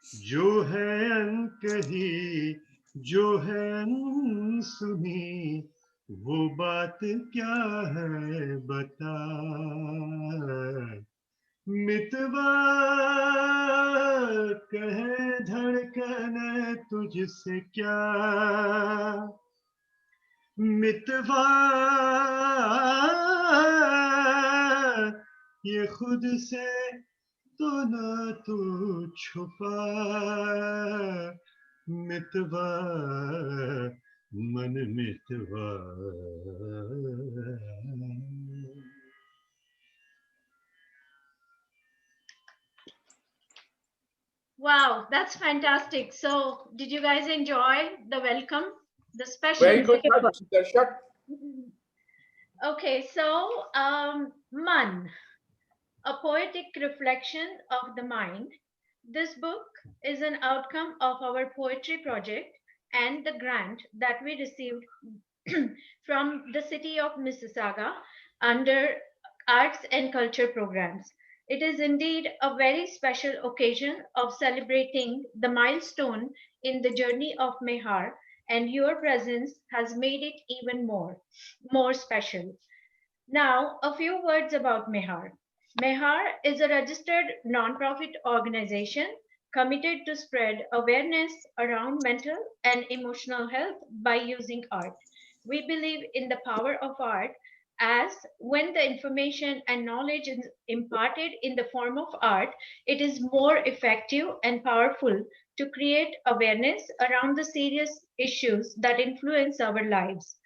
जो है अनकही, जो है अनसुनी, वो बात क्या है बता। मितवा कहे धड़कन तुझसे क्या, मितवा ये खुद से तो ना तू छुपा, मितवा मन मितवा। Wow, that's fantastic. So, did you guys enjoy the welcome, the special? Very good, Darshak. Okay, so Man, a poetic reflection of the mind. This book is an outcome of our poetry project and the grant that we received from the city of Mississauga under arts and culture programs. It is indeed a very special occasion of celebrating the milestone in the journey of MEHAR, and your presence has made it even more special. Now, a few words about MEHAR. MEHAR is a registered nonprofit organization committed to spread awareness around mental and emotional health by using art. We believe in the power of art, as when the information and knowledge is imparted in the form of art, it is more effective and powerful to create awareness around the serious issues that influence our lives.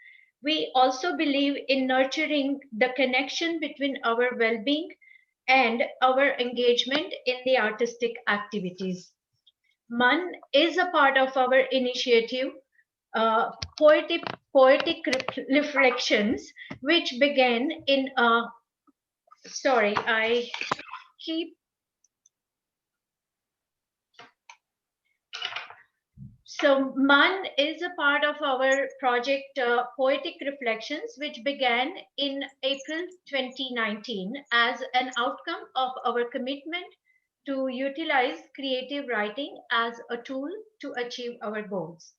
We also believe in nurturing the connection between our well being and our engagement in the artistic activities. MAN is a part of our initiative, uh, Poetic, Reflections, which began in, sorry, I keep So, MAN is a part of our project Poetic Reflections, which began in April 2019 as an outcome of our commitment to utilize creative writing as a tool to achieve our goals.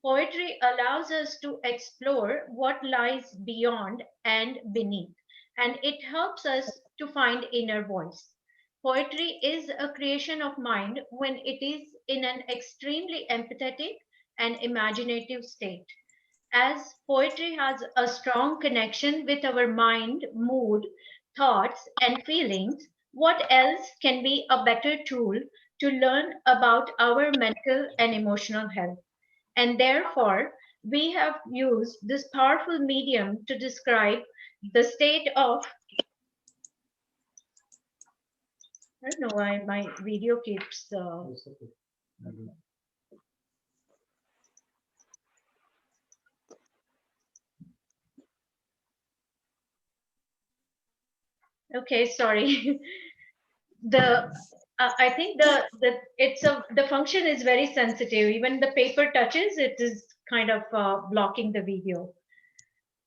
Poetry allows us to explore what lies beyond and beneath, and it helps us to find inner voice. Poetry is a creation of mind when it is in an extremely empathetic and imaginative state. As poetry has a strong connection with our mind, mood, thoughts, and feelings, what else can be a better tool to learn about our mental and emotional health? And therefore, we have used this powerful medium to describe the state of, I don't know why my video keeps. Okay, sorry. the I think the function is very sensitive. Even the paper touches, it is kind of blocking the video.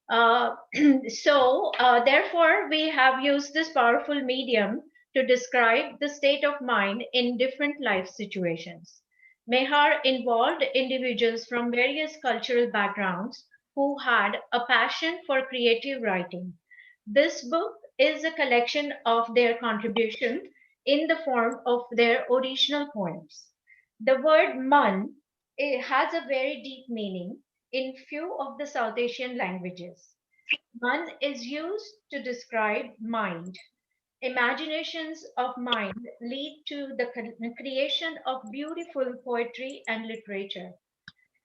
Uh, therefore, we have used this powerful medium to describe the state of mind in different life situations. Mehar involved individuals from various cultural backgrounds who had a passion for creative writing. This book is a collection of their contribution in the form of their original poems. The word man has a very deep meaning in few of the South Asian languages. Man is used to describe mind. Imaginations of mind lead to the creation of beautiful poetry and literature.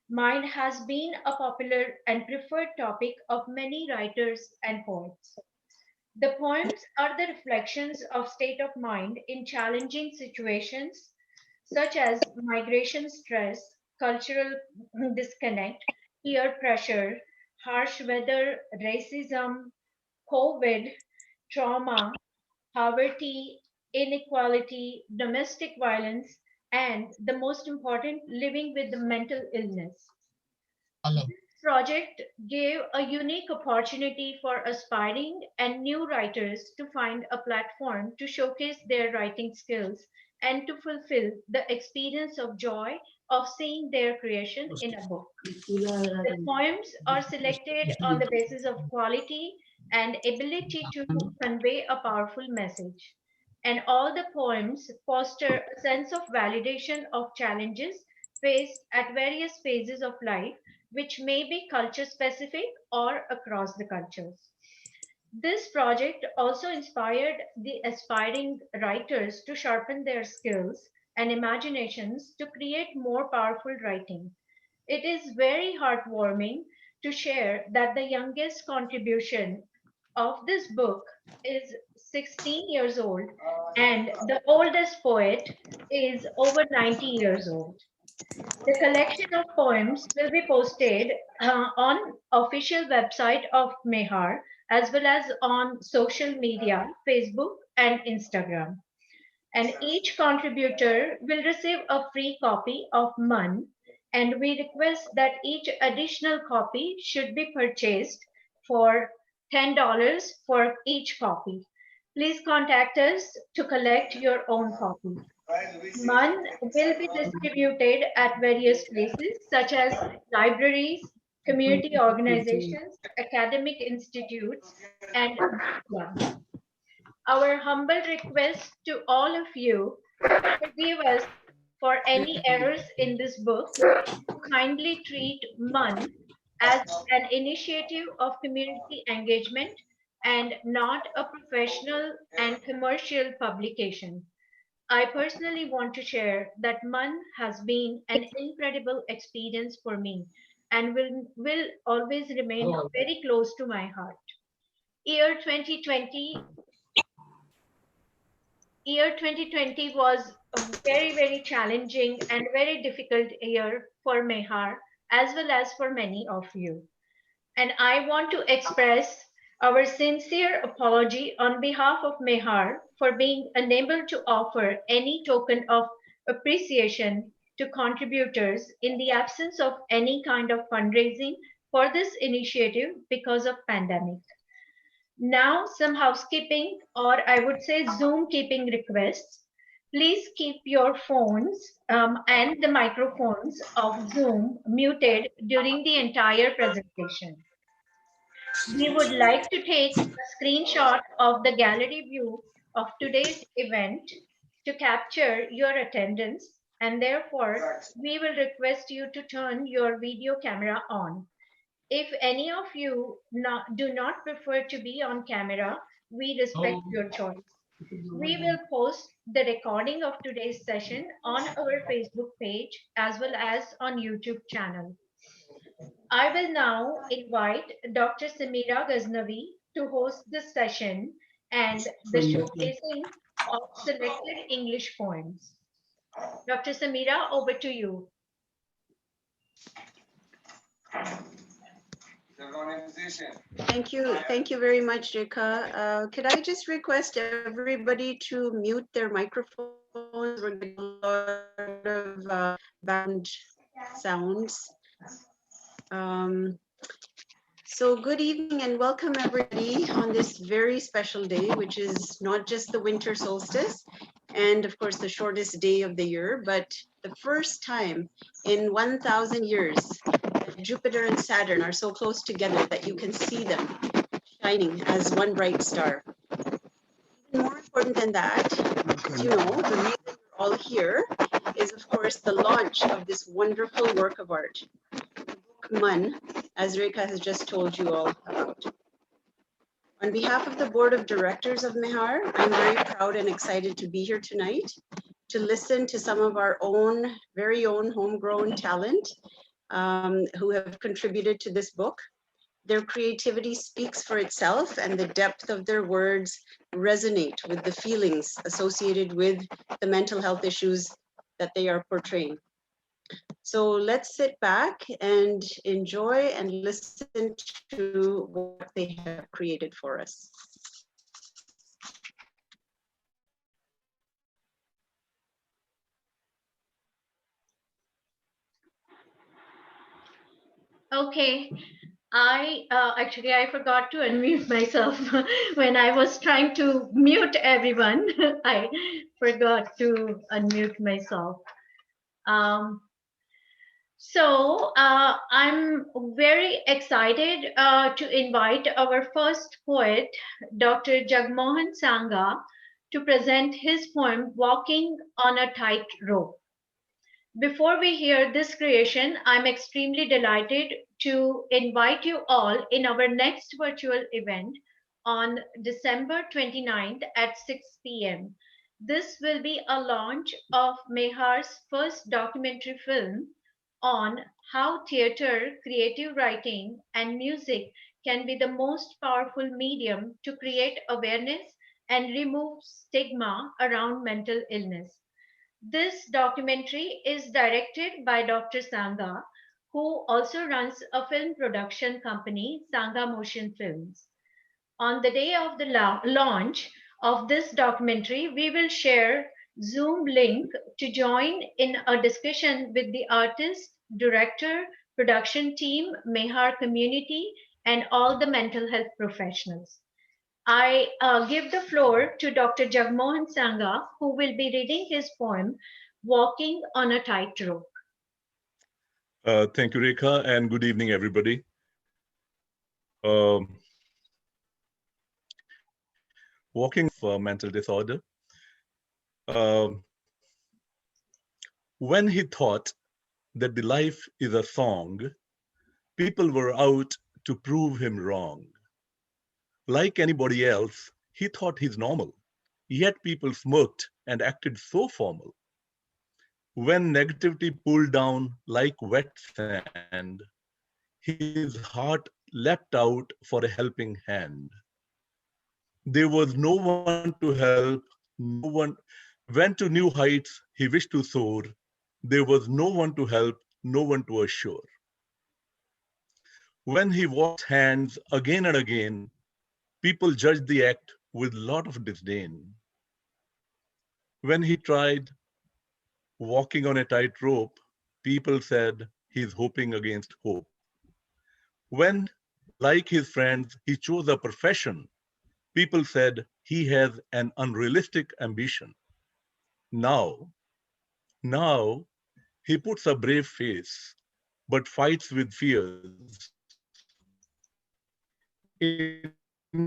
Mind has been a popular and preferred topic of many writers and poets. The poems are the reflections of state of mind in challenging situations such as migration stress, cultural disconnect, peer pressure, harsh weather, racism, COVID, trauma, poverty, inequality, domestic violence, and the most important, living with the mental illness. This project gave a unique opportunity for aspiring and new writers to find a platform to showcase their writing skills and to fulfill the experience of joy of seeing their creation in a book. The poems are selected on the basis of quality and ability to convey a powerful message. And all the poems foster a sense of validation of challenges faced at various phases of life, which may be culture specific or across the cultures. This project also inspired the aspiring writers to sharpen their skills and imaginations to create more powerful writing. It is very heartwarming to share that the youngest contribution of this book is 16 years old and the oldest poet is over 90 years old. The collection of poems will be posted on official website of MEHAR as well as on social media, Facebook and Instagram. And each contributor will receive a free copy of Mann, and we request that each additional copy should be purchased for $10 for each copy. Please contact us to collect your own copy. Mann will be distributed at various places such as libraries, community organizations, academic institutes, and book clubs. Our humble request to all of you to forgive us for any errors in this book, to kindly treat Mann as an initiative of community engagement and not a professional and commercial publication. I personally want to share that Mann has been an incredible experience for me and will always remain very close to my heart. Year 2020 Year 2020 was a very, very challenging and very difficult year for Mehar as well as for many of you. And I want to express our sincere apology on behalf of Mehar for being unable to offer any token of appreciation to contributors in the absence of any kind of fundraising for this initiative because of pandemic. Now, some housekeeping, or I would say Zoom keeping requests. Please keep your phones and the microphones of Zoom muted during the entire presentation. We would like to take a screenshot of the gallery view of today's event to capture your attendance, and therefore we will request you to turn your video camera on. If any of you do not prefer to be on camera, we respect your choice. We will post the recording of today's session on our Facebook page as well as on YouTube channel. I will now invite Dr. Samira Ghaznavi to host this session and the showcasing of selected English poems. Dr. Samira, over to you. Thank you very much, Rekha. Could I just request everybody to mute their microphones? We're getting a lot of background sounds. So good evening and welcome everybody on this very special day, which is not just the winter solstice and of course the shortest day of the year, but the first time in 1,000 years Jupiter and Saturn are so close together that you can see them shining as one bright star. Even more important than that, as you know, the reason we're all here is of course the launch of this wonderful work of art, the book Mann, as Rekha has just told you all about. On behalf of the Board of Directors of MEHAR, I'm very proud and excited to be here tonight to listen to some of our own, very own homegrown talent who have contributed to this book. Their creativity speaks for itself and the depth of their words resonate with the feelings associated with the mental health issues that they are portraying. So let's sit back and enjoy and listen to what they have created for us. Okay, Actually, I forgot to unmute myself when I was trying to mute everyone. I forgot to unmute myself. Um, I'm very excited to invite our first poet, Dr. Jagmohan Sangha, to present his poem Walking on a Tightrope. Before we hear this creation, I'm extremely delighted to invite you all in our next virtual event on December 29th at 6 p.m. This will be a launch of Mehar's first documentary film on how theater, creative writing, and music can be the most powerful medium to create awareness and remove stigma around mental illness. This documentary is directed by Dr. Sangha, who also runs a film production company, Sangha Motion Films. On the day of the launch of this documentary, we will share Zoom link to join in a discussion with the artist, director, production team, MEHAR community, and all the mental health professionals. I give the floor to Dr. Jagmohan Sangha, who will be reading his poem, Walking on a Tightrope. Thank you, Rekha, and good evening, everybody. Um, walking for mental disorder. Um, when he thought that the life is a song, people were out to prove him wrong. Like anybody else, he thought he's normal, yet people smirked and acted so formal. When negativity pulled down like wet sand, his heart leapt out for a helping hand. There was no one to help, no one went to new heights he wished to soar. There was no one to help, no one to assure. When he washed hands again and again, people judged the act with a lot of disdain. When he tried walking on a tightrope, people said he's hoping against hope. When, like his friends, he chose a profession, people said he has an unrealistic ambition. Now, now he puts a brave face, but fights with fears. In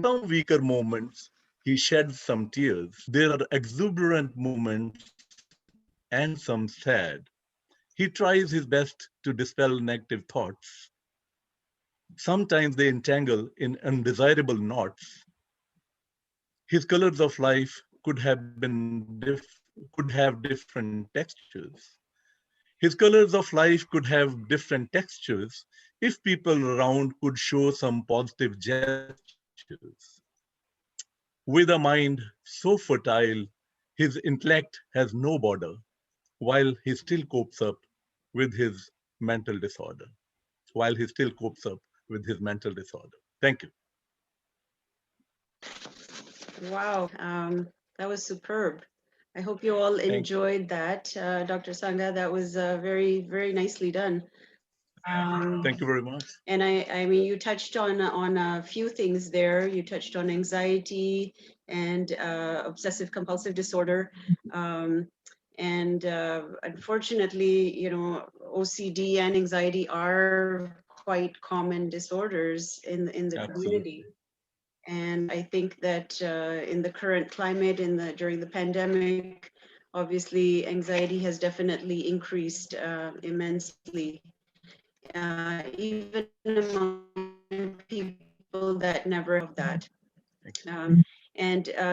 some weaker moments, he sheds some tears. There are exuberant moments and some sad. He tries his best to dispel negative thoughts. Sometimes they entangle in undesirable knots. His colors of life could have different textures. His colors of life could have different textures if people around could show some positive gestures. With a mind so fertile, his intellect has no border, while he still copes up with his mental disorder. While he still copes up with his mental disorder. Thank you. Wow, that was superb. I hope you all enjoyed that, Dr. Sangha. That was very, very nicely done. Thank you very much. And I mean, you touched on a few things there. You touched on anxiety and obsessive compulsive disorder. Unfortunately, you know, OCD and anxiety are quite common disorders in the community. And I think that in the current climate, during the pandemic, obviously anxiety has definitely increased immensely, even among people that never have that.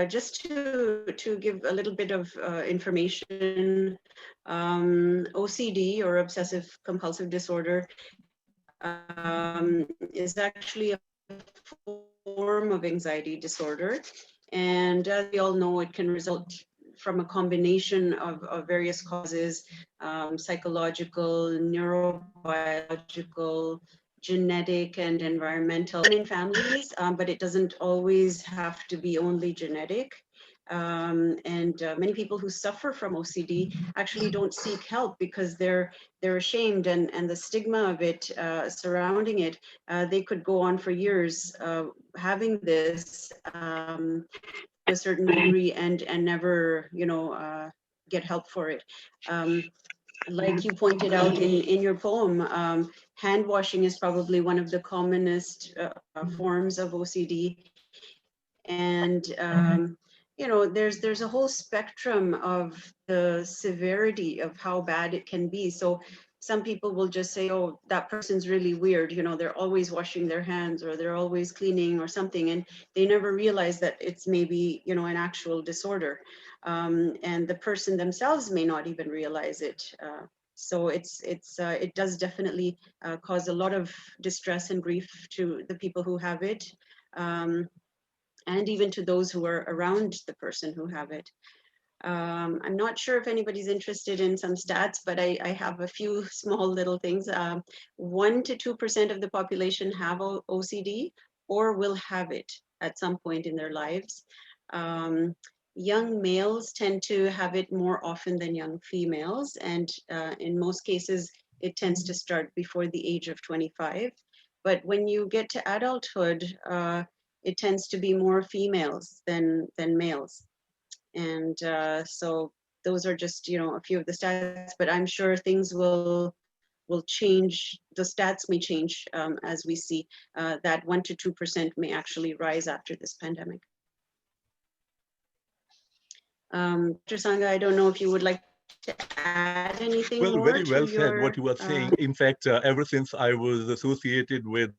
Just to give a little bit of information, OCD, or obsessive compulsive disorder, is actually a form of anxiety disorder. And as we all know, it can result from a combination of various causes, psychological, neurobiological, genetic, and environmental, and in families, but it doesn't always have to be only genetic. And many people who suffer from OCD actually don't seek help because they're ashamed, and the stigma of it surrounding it. They could go on for years having this to a certain degree and never, get help for it. Like you pointed out in your poem, hand washing is probably one of the commonest forms of OCD. And there's a whole spectrum of the severity of how bad it can be. So some people will just say, oh, that person's really weird, they're always washing their hands, or they're always cleaning or something, and they never realize that it's maybe an actual disorder, and the person themselves may not even realize it. So it does definitely cause a lot of distress and grief to the people who have it, and even to those who are around the person who have it. I'm not sure if anybody's interested in some stats, but I have a few small little things. 1 to 2% of the population have OCD or will have it at some point in their lives. Young males tend to have it more often than young females, and in most cases, it tends to start before the age of 25. But when you get to adulthood, it tends to be more females than males. And so those are just, a few of the stats, but I'm sure things will change. The stats may change as we see that 1 to 2% may actually rise after this pandemic. Dr. Sangha, I don't know if you would like to add anything Well, more very to well your, said what you were saying. In fact, ever since I was associated with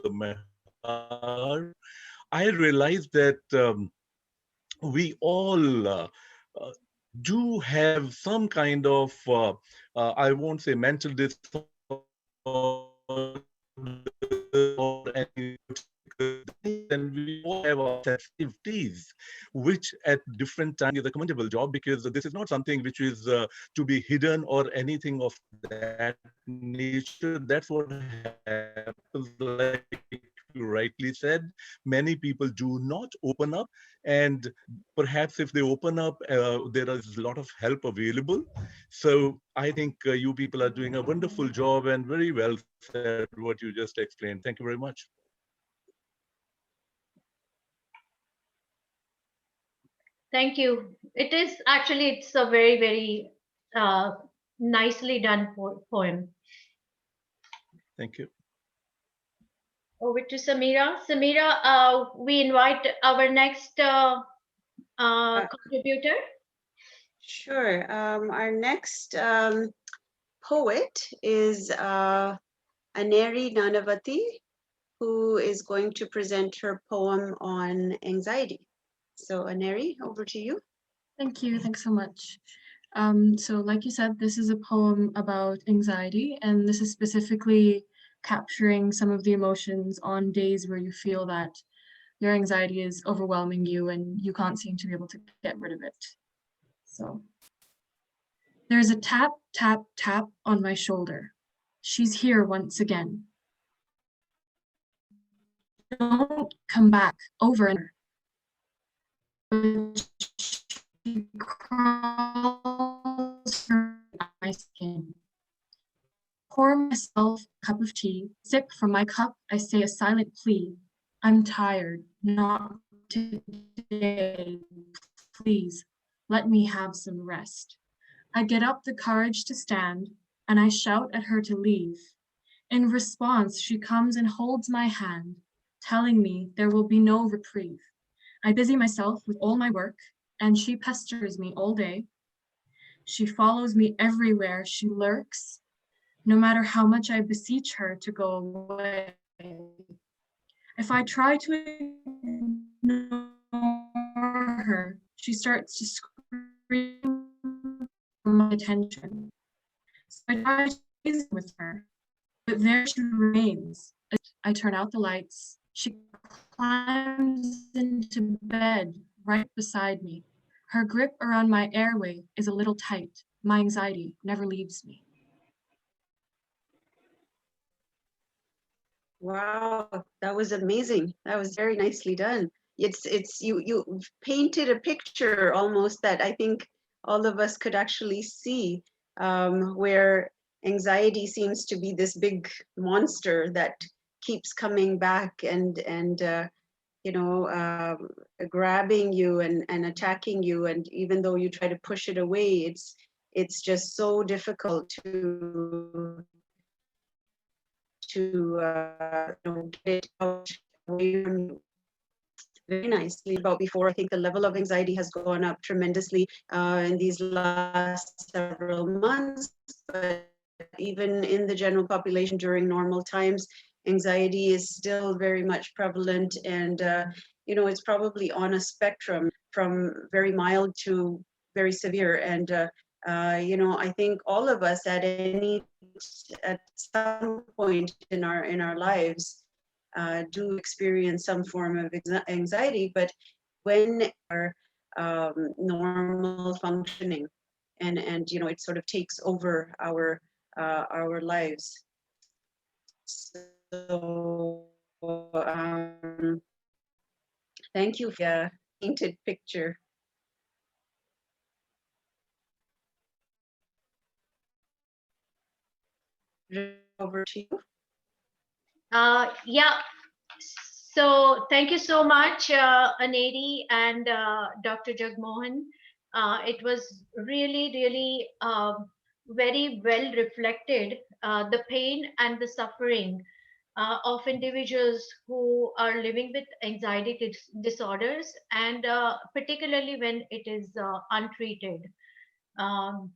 the MEHAR, I realized that we all do have some kind of, I won't say mental disorder or any, and we all have our sensitivities, which at different times is a commendable job, because this is not something which is to be hidden or anything of that nature. That's what happens, like you rightly said. Many people do not open up, and perhaps if they open up, there is a lot of help available. So I think you people are doing a wonderful job, and very well said what you just explained. Thank you very much. Thank you. It's a very, very nicely done poem. Thank you. Over to Samira. Samira, we invite our next contributor. Sure. Our next poet is Aneri Nanavati, who is going to present her poem on anxiety. So Aneri, over to you. Thank you. Thanks so much. So like you said, this is a poem about anxiety, and this is specifically capturing some of the emotions on days where you feel that your anxiety is overwhelming you and you can't seem to be able to get rid of it. So there's a tap, tap, tap on my shoulder. She's here once again. Don't come back over and over. She crawls through my skin. Pour myself a cup of tea. Sip from my cup, I say a silent plea. I'm tired, not today. Please, let me have some rest. I get up the courage to stand, and I shout at her to leave. In response, she comes and holds my hand, telling me there will be no reprieve. I busy myself with all my work, and she pesters me all day. She follows me everywhere, she lurks, no matter how much I beseech her to go away. If I try to ignore her, she starts to scream for my attention. So I try to reason with her, but there she remains. I turn out the lights. She climbs into bed right beside me. Her grip around my airway is a little tight. My anxiety never leaves me. Wow, that was amazing. That was very nicely done. it's you painted a picture almost that I think all of us could actually see, where anxiety seems to be this big monster that keeps coming back and you know, grabbing you and attacking you, and even though you try to push it away, it's just so difficult to you know, get it out away from you. Very nicely about before. I think the level of anxiety has gone up tremendously in these last several months, but even in the general population during normal times, anxiety is still very much prevalent, and you know, it's probably on a spectrum from very mild to very severe. And you know, I think all of us at some point in our lives do experience some form of anxiety, but when our normal functioning, and you know, it sort of takes over our lives. So thank you for the painted picture. Over to you. Yeah. So thank you so much, Aneri and Dr. Jagmohan. It was really, really very well reflected, the pain and the suffering of individuals who are living with anxiety disorders, and particularly when it is untreated. Um,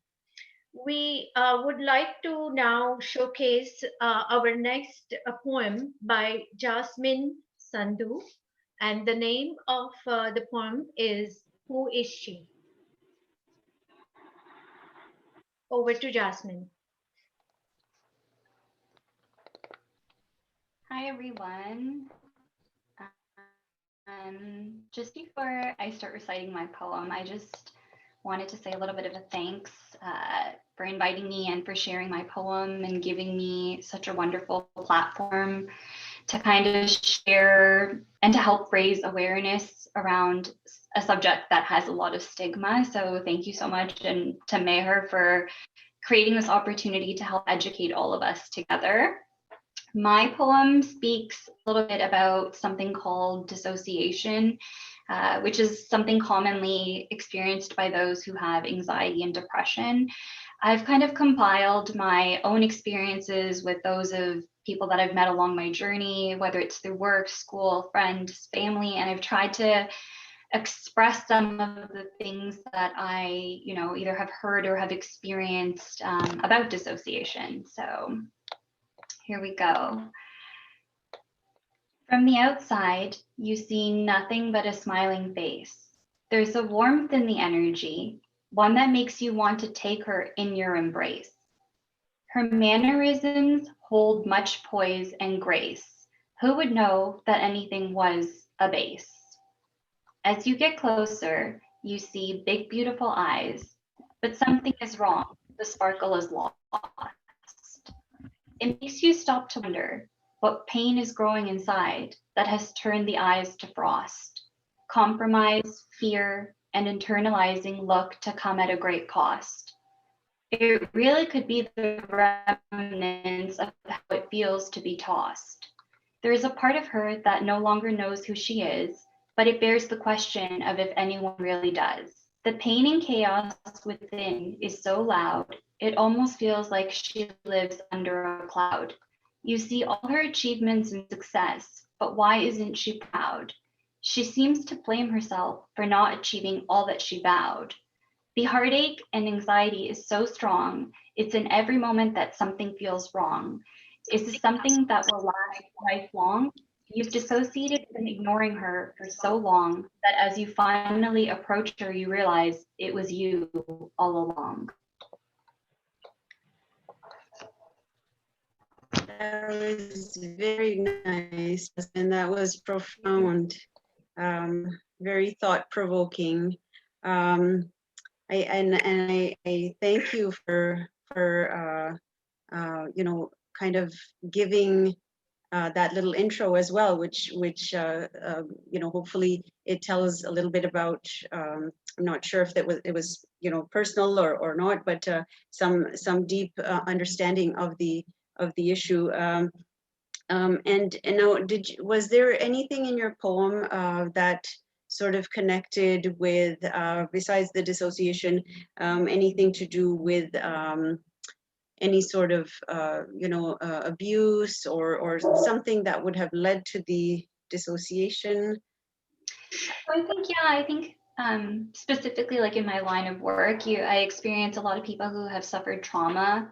we would like to now showcase our next poem by Jasmine Sandhu, and the name of the poem is Who Is She? Over to Jasmine. Hi, everyone. Just before I start reciting my poem, I just wanted to say a little bit of a thanks for inviting me and for sharing my poem and giving me such a wonderful platform to kind of share and to help raise awareness around a subject that has a lot of stigma. So thank you so much, and to MEHAR for creating this opportunity to help educate all of us together. My poem speaks a little bit about something called dissociation, which is something commonly experienced by those who have anxiety and depression. I've kind of compiled my own experiences with those of people that I've met along my journey, whether it's through work, school, friends, family, and I've tried to express some of the things that I, you know, either have heard or have experienced about dissociation. So here we go. From the outside, you see nothing but a smiling face. There's a warmth in the energy, one that makes you want to take her in your embrace. Her mannerisms hold much poise and grace. Who would know that anything was a base? As you get closer, you see big, beautiful eyes, but something is wrong. The sparkle is lost. It makes you stop to wonder what pain is growing inside that has turned the eyes to frost. Compromise, fear, and internalizing look to come at a great cost. It really could be the remnants of how it feels to be tossed. There is a part of her that no longer knows who she is, but it bears the question of if anyone really does. The pain and chaos within is so loud, it almost feels like she lives under a cloud. You see all her achievements and success, but why isn't she proud? She seems to blame herself for not achieving all that she vowed. The heartache and anxiety is so strong, it's in every moment that something feels wrong. Is this something that will last lifelong? You've dissociated from ignoring her for so long that as you finally approach her, you realize it was you all along. That was very nice, and that was profound, very thought-provoking. I thank you for you know, kind of giving that little intro as well, which you know, hopefully it tells a little bit about. I'm not sure if it was you know, personal or not, but some deep understanding of the issue. And now, was there anything in your poem that sort of connected with, besides the dissociation, anything to do with any sort of you know, abuse or something that would have led to the dissociation? I think specifically like in my line of work, I experience a lot of people who have suffered trauma.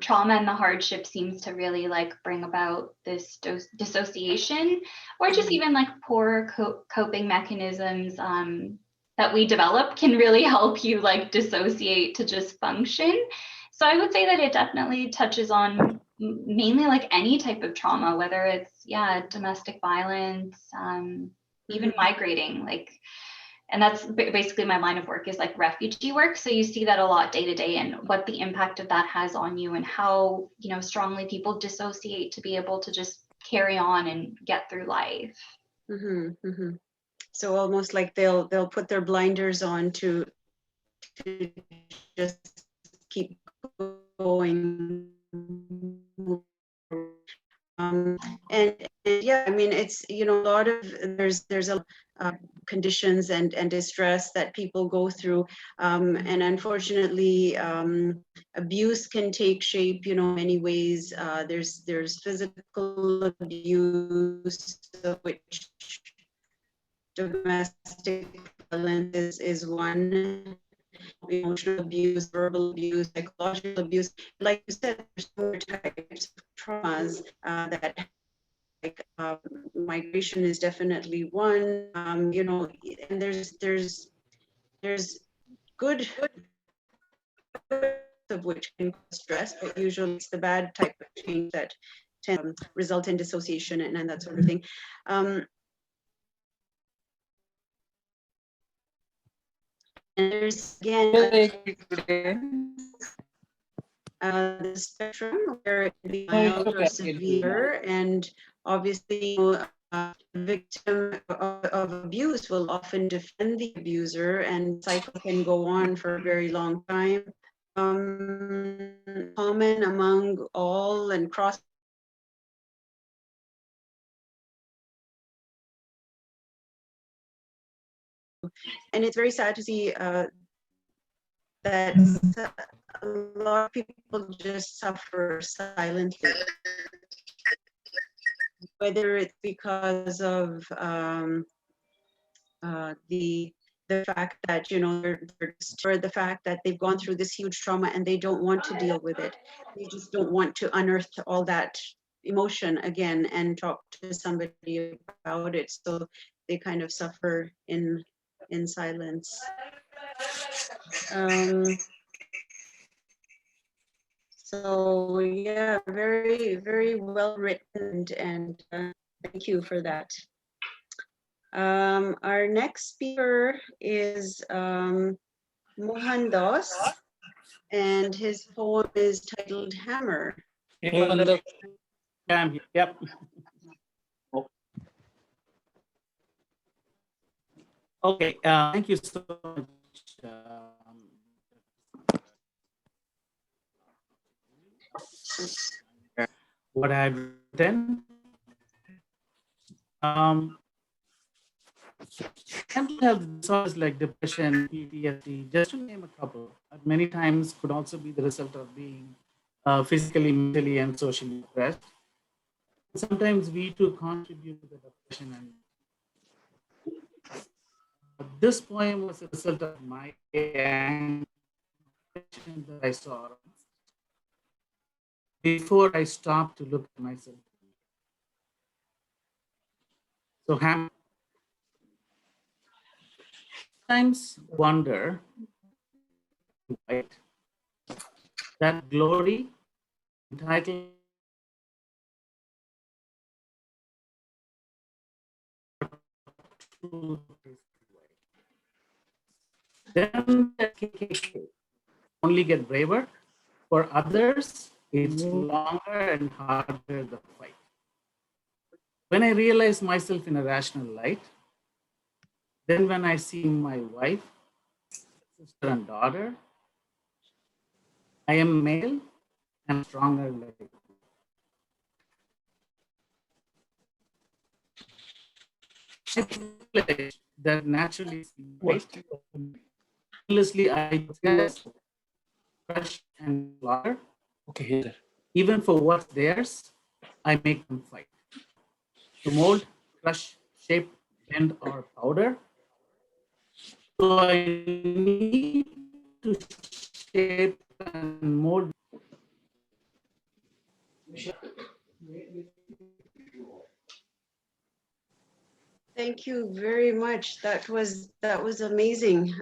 Trauma and the hardship seems to really like bring about this dissociation, or just even like poor coping mechanisms that we develop can really help you like dissociate to just function. So I would say that it definitely touches on mainly like any type of trauma, whether it's domestic violence, even migrating, like, and that's basically my line of work is like refugee work. So you see that a lot day to day, and what the impact of that has on you, and how, you know, strongly people dissociate to be able to just carry on and get through life. So almost like they'll put their blinders on to just keep going. And yeah, I mean, it's, you know, a lot of there's a conditions and distress that people go through, and unfortunately abuse can take shape, you know, many ways. There's physical abuse, of which domestic violence is one. Emotional abuse, verbal abuse, psychological abuse. Like you said, there's four types of traumas that, like, migration is definitely one. You know, and there's good of which can cause stress, but usually it's the bad type of change that tend to result in dissociation and that sort of thing. And there's again the spectrum where it can be mild or severe, and obviously, you know, victim of abuse will often defend the abuser, and cycle can go on for a very long time. Common among all and cross. And it's very sad to see that a lot of people just suffer silently, whether it's because of the fact that, you know, or the fact that they've gone through this huge trauma and they don't want to deal with it. They just don't want to unearth all that emotion again and talk to somebody about it. So they kind of suffer in silence. So yeah, very, very well written, and thank you for that. Our next speaker is Mohan Das, and his poem is titled Hammer. Yep. Okay, thank you so much. What I've written. Mental health disorders like depression, PTSD, just to name a couple, many times could also be the result of being physically, mentally, and socially depressed. Sometimes we too contribute to the depression. And this poem was a result of my depression that I saw before I stopped to look at myself. So sometimes wonder that glory entitled then only get braver. For others, it's longer and harder the fight. When I realize myself in a rational light, then when I see my wife, sister, and daughter, I am male and stronger like that naturally endlessly I just crush and slaughter. Okay, here. Even for what's theirs, I make them fight. To mold, crush, shape, bend, or powder. So I need to shape and mold. Thank you very much. That was amazing.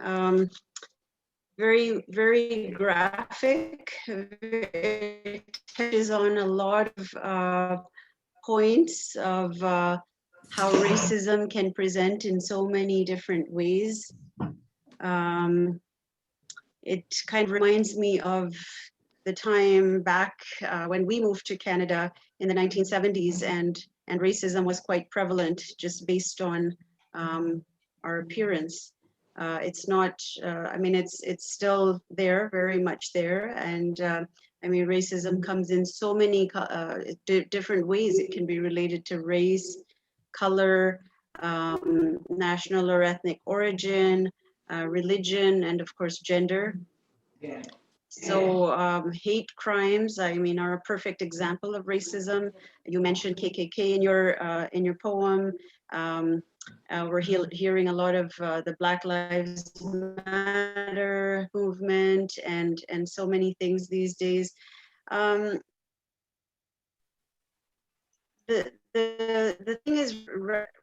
Very graphic. It touches on a lot of points of how racism can present in so many different ways. It kind of reminds me of the time back when we moved to Canada in the 1970s, and racism was quite prevalent just based on our appearance. It's not, I mean, it's still there, very much there. And I mean, racism comes in so many different ways. It can be related to race, color, national or ethnic origin, religion, and of course, gender. So hate crimes, I mean, are a perfect example of racism. You mentioned KKK in your poem. We're hearing a lot of the Black Lives Matter movement and so many things these days. The thing is,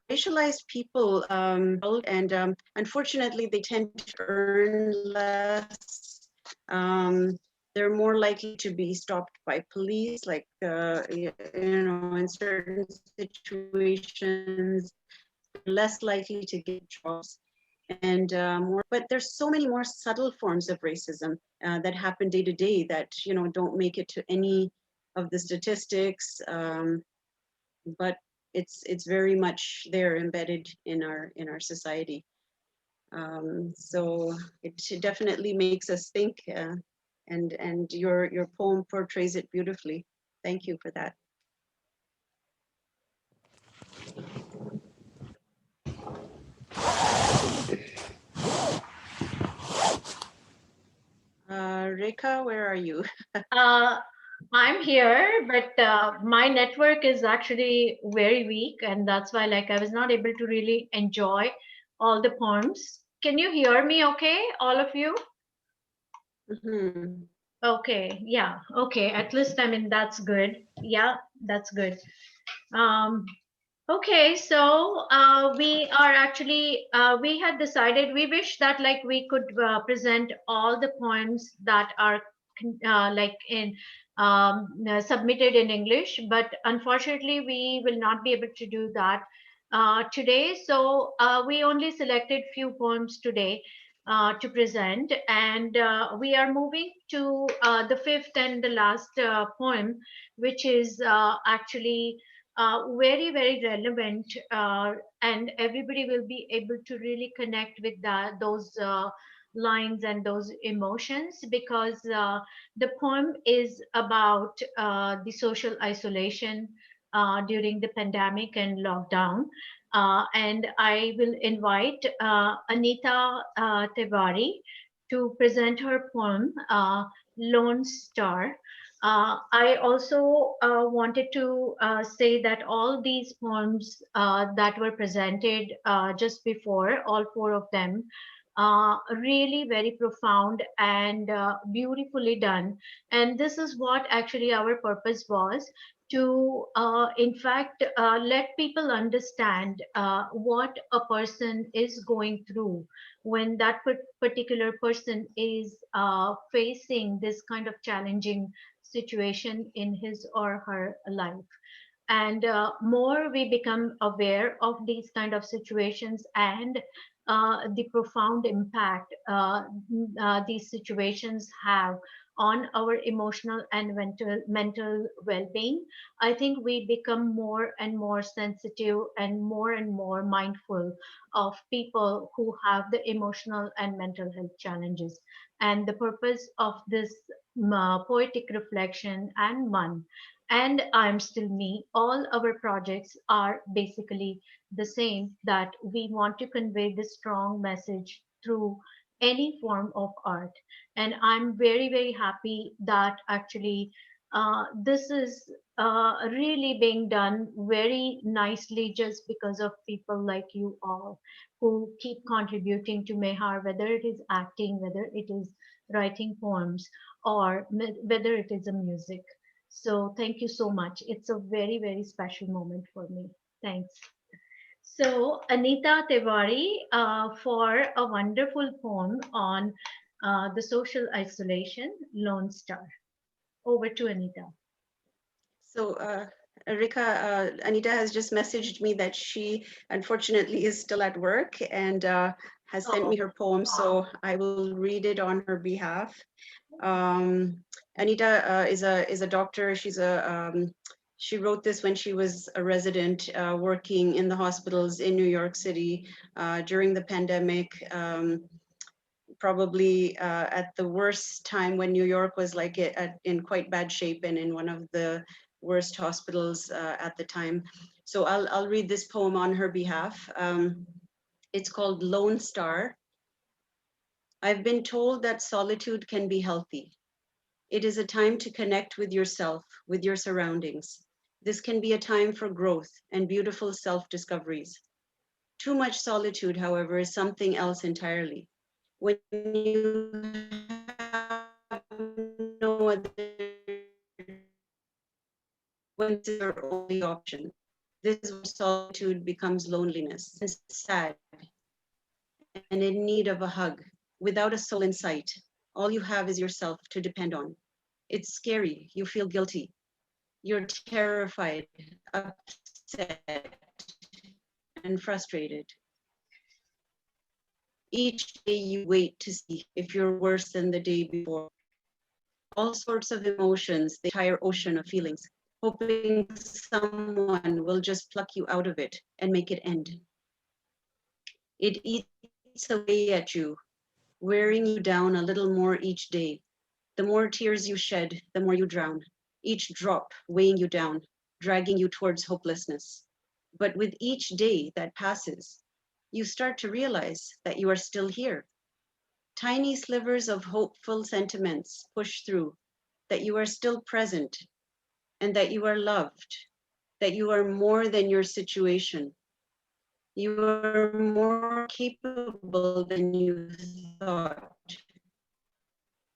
racialized people, and unfortunately, they tend to earn less. They're more likely to be stopped by police, like you know, in certain situations, less likely to get jobs, and more. But there's so many more subtle forms of racism that happen day to day that, you know, don't make it to any of the statistics. But it's very much there, embedded in our society. So it definitely makes us think, and your poem portrays it beautifully. Thank you for that. Rekha, where are you? I'm here, but my network is actually very weak, and that's why, like, I was not able to really enjoy all the poems. Can you hear me okay, all of you? Mm-hmm. Okay, yeah, okay. At least, I mean, that's good. Yeah, that's good. Okay, so we are actually, we had decided, we wish that like we could present all the poems that are like in submitted in English, but unfortunately we will not be able to do that today. So we only selected few poems today to present, and we are moving to the fifth and the last poem, which is actually very relevant, and everybody will be able to really connect with those lines and those emotions, because the poem is about the social isolation during the pandemic and lockdown. And I will invite Anita Tiwari to present her poem, Lone Star. I also wanted to say that all these poems that were presented just before, all four of them, really very profound and beautifully done. And this is what actually our purpose was, to in fact let people understand what a person is going through when that particular person is facing this kind of challenging situation in his or her life. And more we become aware of these kind of situations and the profound impact these situations have on our emotional and mental well-being, I think we become more and more sensitive and more mindful of people who have the emotional and mental health challenges. And the purpose of this poetic reflection and Mann and I'm Still Me, all our projects are basically the same, that we want to convey this strong message through any form of art. And I'm very happy that actually this is really being done very nicely just because of people like you all who keep contributing to Mehar, whether it is acting, whether it is writing poems, or whether it is a music. So thank you so much. It's a very special moment for me. Thanks. So Anita Tiwari for a wonderful poem on the social isolation, Lone Star. Over to Anita. So Rekha, Anita has just messaged me that she unfortunately is still at work and has sent me her poem, so I will read it on her behalf. Anita is a doctor. She wrote this when she was a resident working in the hospitals in New York City during the pandemic. Probably at the worst time when New York was like in quite bad shape and in one of the worst hospitals at the time. So I'll read this poem on her behalf. It's called Lone Star. I've been told that solitude can be healthy. It is a time to connect with yourself, with your surroundings. This can be a time for growth and beautiful self-discoveries. Too much solitude, however, is something else entirely. When you have no other, when it's your only option, this is where solitude becomes loneliness and sad and in need of a hug. Without a soul in sight, all you have is yourself to depend on. It's scary, you feel guilty. You're terrified, upset, and frustrated. Each day you wait to see if you're worse than the day before. All sorts of emotions, the entire ocean of feelings, hoping someone will just pluck you out of it and make it end. It eats away at you, wearing you down a little more each day. The more tears you shed, the more you drown, each drop weighing you down, dragging you towards hopelessness. But with each day that passes, you start to realize that you are still here. Tiny slivers of hopeful sentiments push through, that you are still present, and that you are loved, that you are more than your situation. You are more capable than you thought.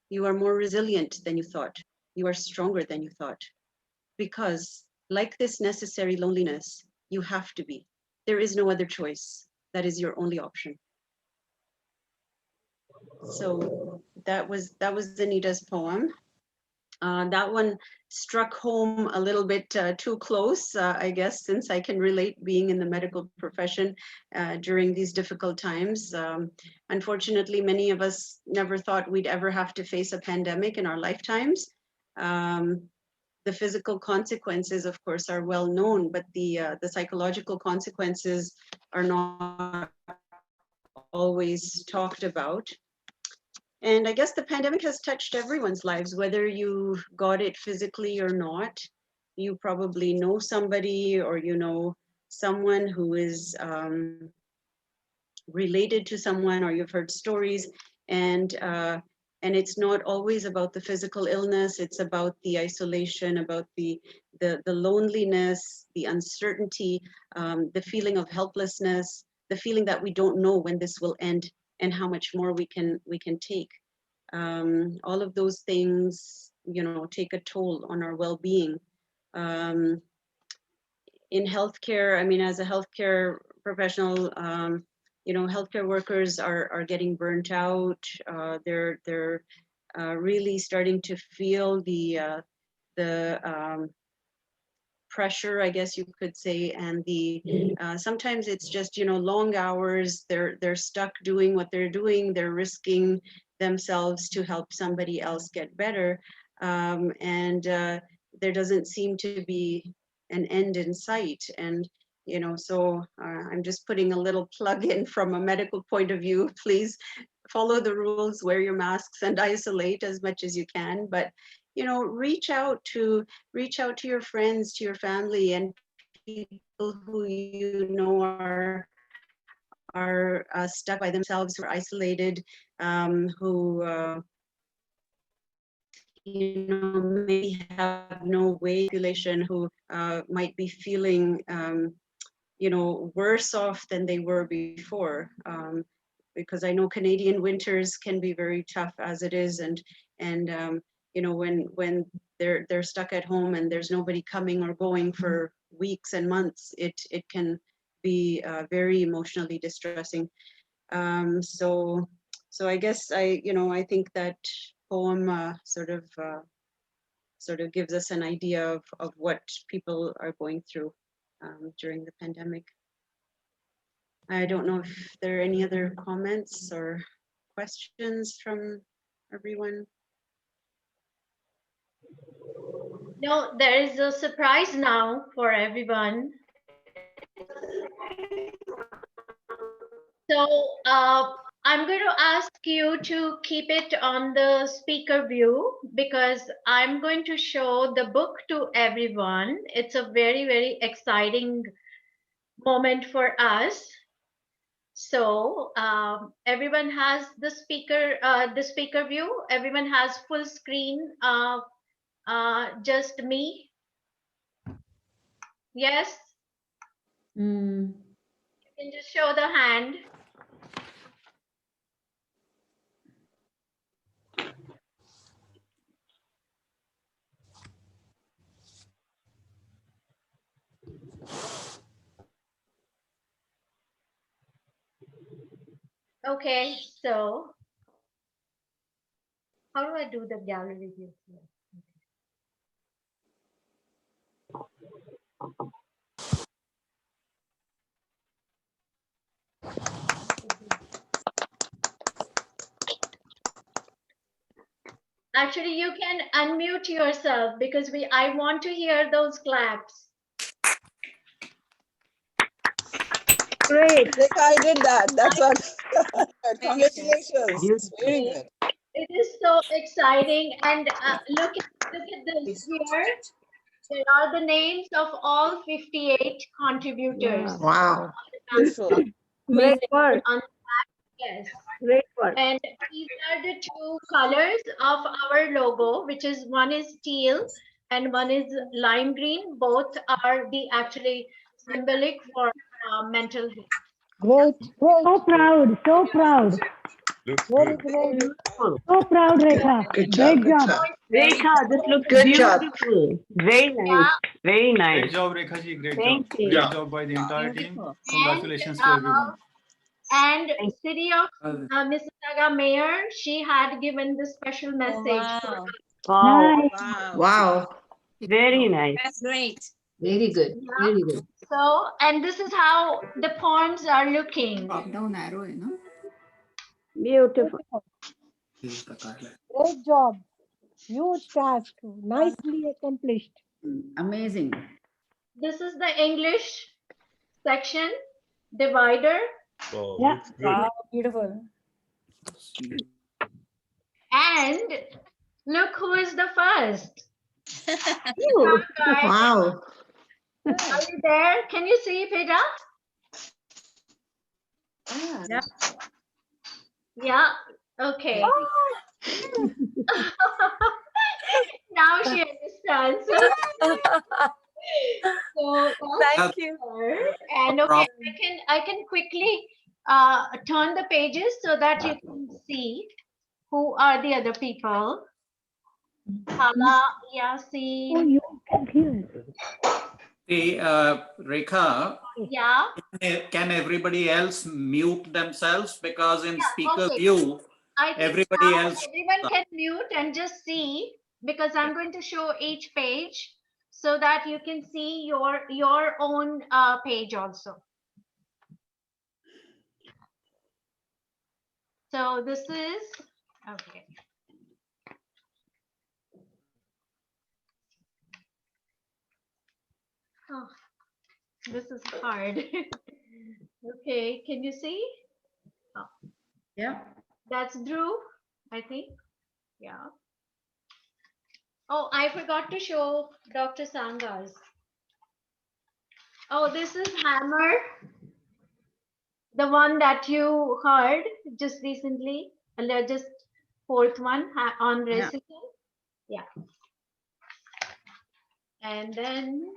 You are more resilient than you thought. You are stronger than you thought. Because, like this necessary loneliness, you have to be. There is no other choice. That is your only option. So that was Anita's poem. That one struck home a little bit too close, I guess, since I can relate being in the medical profession during these difficult times. Unfortunately, many of us never thought we'd ever have to face a pandemic in our lifetimes. The physical consequences, of course, are well known, but the psychological consequences are not always talked about. And I guess the pandemic has touched everyone's lives, whether you got it physically or not. You probably know somebody, or you know someone who is related to someone, or you've heard stories. And it's not always about the physical illness. It's about the isolation, about the loneliness, the uncertainty, the feeling of helplessness, the feeling that we don't know when this will end and how much more we can take. All of those things, you know, take a toll on our well-being. In healthcare, I mean, as a healthcare professional, you know, healthcare workers are getting burnt out. They're really starting to feel the pressure, I guess you could say, and the sometimes it's just, you know, long hours. They're stuck doing what they're doing. They're risking themselves to help somebody else get better. And there doesn't seem to be an end in sight. And, you know, so I'm just putting a little plug in from a medical point of view. Please follow the rules, wear your masks, and isolate as much as you can. But, you know, reach out to your friends, to your family, and people who you know are stuck by themselves, who are isolated, who you know, may have no way, population who might be feeling you know, worse off than they were before. Because I know Canadian winters can be very tough as it is, and you know, when they're stuck at home and there's nobody coming or going for weeks and months, it can be very emotionally distressing. So I guess I think that poem sort of gives us an idea of what people are going through during the pandemic. I don't know if there are any other comments or questions from everyone. No, there is a surprise now for everyone. So I'm going to ask you to keep it on the speaker view because I'm going to show the book to everyone. It's a very, very exciting moment for us. So everyone has the speaker view. Everyone has full screen. Just me. Yes. You can just show the hand. Okay, so how do I do the gallery view? Actually, you can unmute yourself because I want to hear those claps. Great, Rekha, I did that. That's what. Congratulations. Very good. It is so exciting, and look at this here. There are the names of all 58 contributors. Wow. Beautiful. Great work. Yes. Great work. And these are the two colors of our logo, which is one is teal and one is lime green. Both are actually symbolic for mental health. Great. So proud. So proud. Looks Very good. great. So proud, Rekha. Good job. Great Good job. job. Rekha, this looks Good job. beautiful. Very nice. Yeah. Very Great nice. job, Rekha ji. Great Thank job. you. Great job by the entire team. Congratulations to everyone. And City of Mississauga Mayor, she had given the special message. Wow. Wow. Wow. Wow. Very nice. That's great. Very good. Yeah. Very good. So, and this is how the poems are looking. Down arrow, you know. Beautiful. Great job. Huge task. Nicely accomplished. Amazing. This is the English section, divider. Oh, Yeah. looks good. Wow, beautiful. And look who is the first. You. Guys, Wow. are you there? Can you see Peta? Yeah. Yeah. Okay. Now she understands. So Thank you. and okay, I can quickly turn the pages so that you can see who are the other people. Hala, Yasin. Oh, you can hear. Hey, Rekha, Yeah. can everybody else mute themselves? Because in speaker Okay. view, I think everybody now else. everyone can mute and just see because I'm going to show each page so that you can see your own page also. So this is Okay. Oh, this is hard. Okay, can you see? Oh. Yeah. That's Drew, I think. Yeah. Oh, I forgot to show Dr. Sanga's. Oh, this is Hammer, the one that you heard just recently, just fourth one on racism. Yeah. And then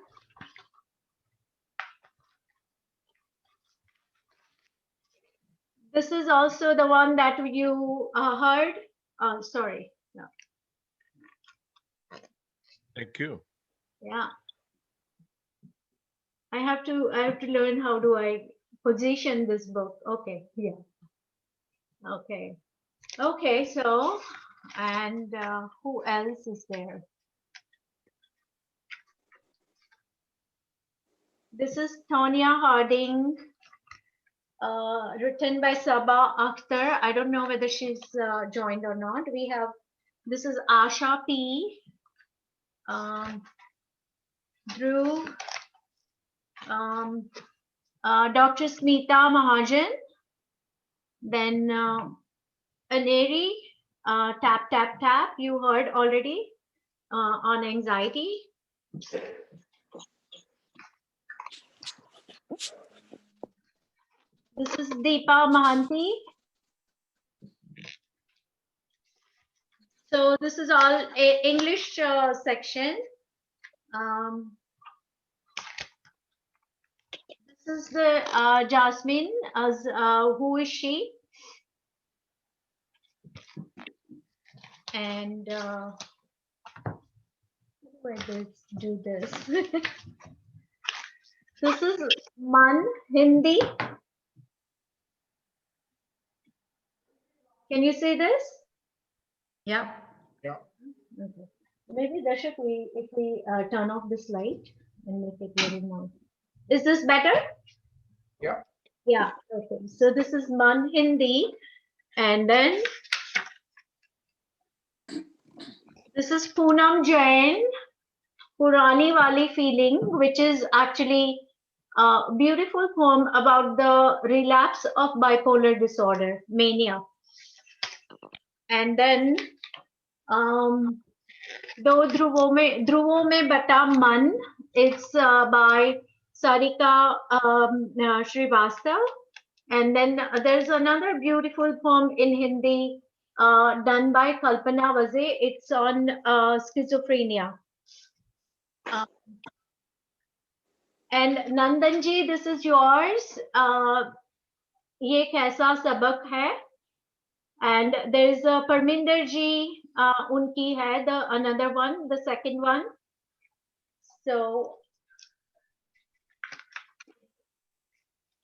this is also the one that you heard. Oh, sorry. No. Thank you. Yeah. I have to learn how do I position this book. Okay. Yeah. Okay. Okay. So, and who else is there? This is Tonya Harding, written by Sabah Akhtar. I don't know whether she's joined or not. We have, this is Asha P. Drew, Dr. Smita Mahajan, then Aneri, Tap Tap Tap, you heard already on anxiety. This is Deepa Mahanti. So this is all a English section. This is the Jasmine, as who is she? And how do I do this? This is Mann, Hindi. Can you see this? Yeah. Yeah. Okay. Maybe Darshak, if we turn off this light and make it very more. Is this better? Yeah. Yeah. Okay. So this is Mann Hindi, and then this is Poonam Jain, Purani Wali Feeling, which is actually a beautiful poem about the relapse of bipolar disorder, mania. And then Do Dhruvo Mein Bata Man, it's by Sarika Srivastav. And then there's another beautiful poem in Hindi done by Kalpana Vaze. It's on schizophrenia. And Nandanji, this is yours. Ye kaisa sabak hai? And there's a Parminder ji, unki hai, the another one, the second one. So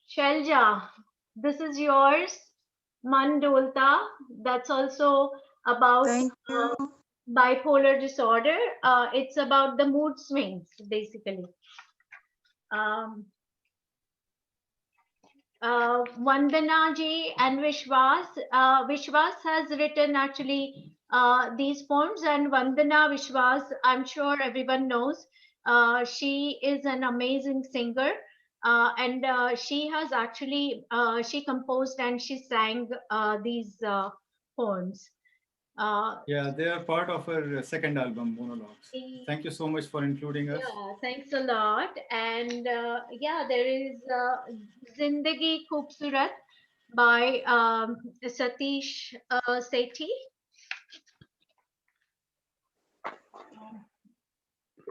Shelja, this is yours. Man Dolta, that's also about bipolar disorder. It's about the mood swings, basically. Vandana ji and Vishwas. Vishwas has written actually these poems, and Vandana Vishwas, I'm sure everyone knows. She is an amazing singer, and she has actually she composed and she sang these poems. Yeah, they are part of her second album, Monologues. Thank you so much for including us. Yeah, thanks a lot. And yeah, there is Zindagi Khoobsurat by Satish Sethi.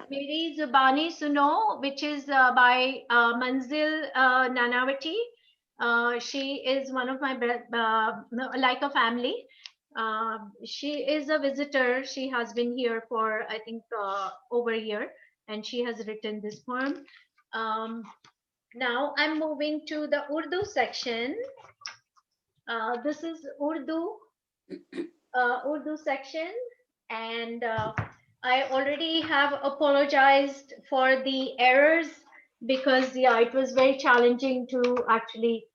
Meri Zubani Suno, which is by Manzil Nanavati. She is one of my, like a family. She is a visitor. She has been here for, I think, over a year, and she has written this poem. Now I'm moving to the Urdu section. This is Urdu section, and I already have apologized for the errors because, yeah, it was very challenging to actually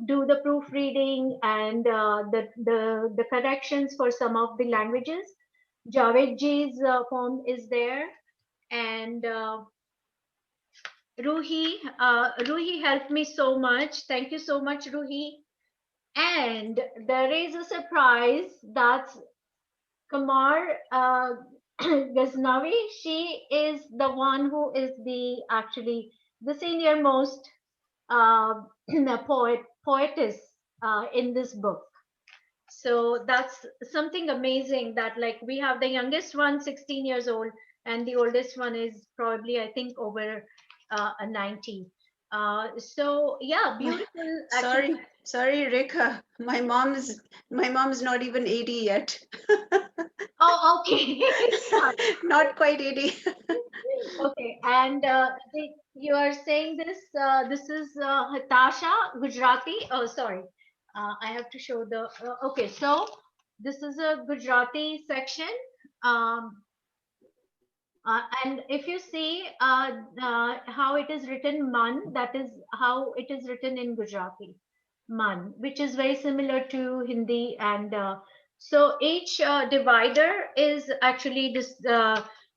do the proofreading and the corrections for some of the languages. Javed ji's poem is there, and Ruhi helped me so much. Thank you so much, Ruhi. And there is a surprise. That's Kamar Ghaznavi. She is the one who is actually the senior most poetess in this book. So that's something amazing, that like we have the youngest one 16 years old, and the oldest one is probably, I think, over 90. So yeah, beautiful. Sorry, Rekha. My mom's not even 80 yet. Oh, okay. Not quite 80. Okay, and you are saying this. This is Hatasha Gujarati. Oh, sorry. I have to show the. Okay, so this is a Gujarati section. And if you see how it is written, Mann, that is how it is written in Gujarati, Mann, which is very similar to Hindi. And so each divider is actually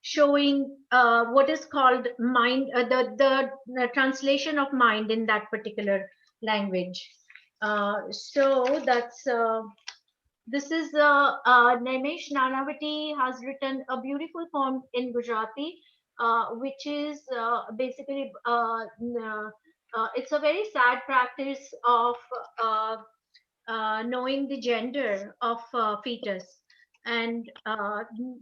showing what is called mind, the translation of mind in that particular language. So that's. This is Naimesh Nanavati has written a beautiful poem in Gujarati, which is basically it's a very sad practice of knowing the gender of fetus. And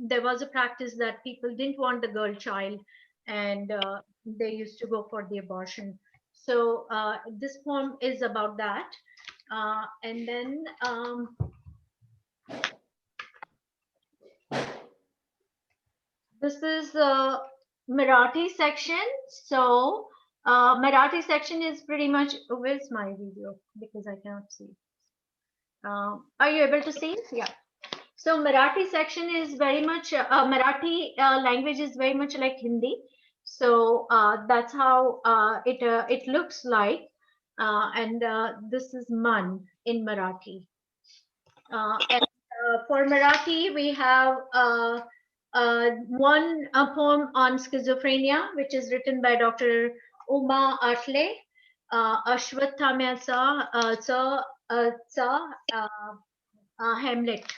there was a practice that people didn't want the girl child, and they used to go for the abortion. So this poem is about that. And then this is Marathi section. So Marathi section is pretty much, where's my video? Because I cannot see. Are you able to see it? Yeah. So Marathi section is very much, Marathi language is very much like Hindi. So that's how it looks like. And this is Mann in Marathi. And for Marathi, we have one poem on schizophrenia, which is written by Dr. Uma Atle, Ashwatthamayaचा Hamlet,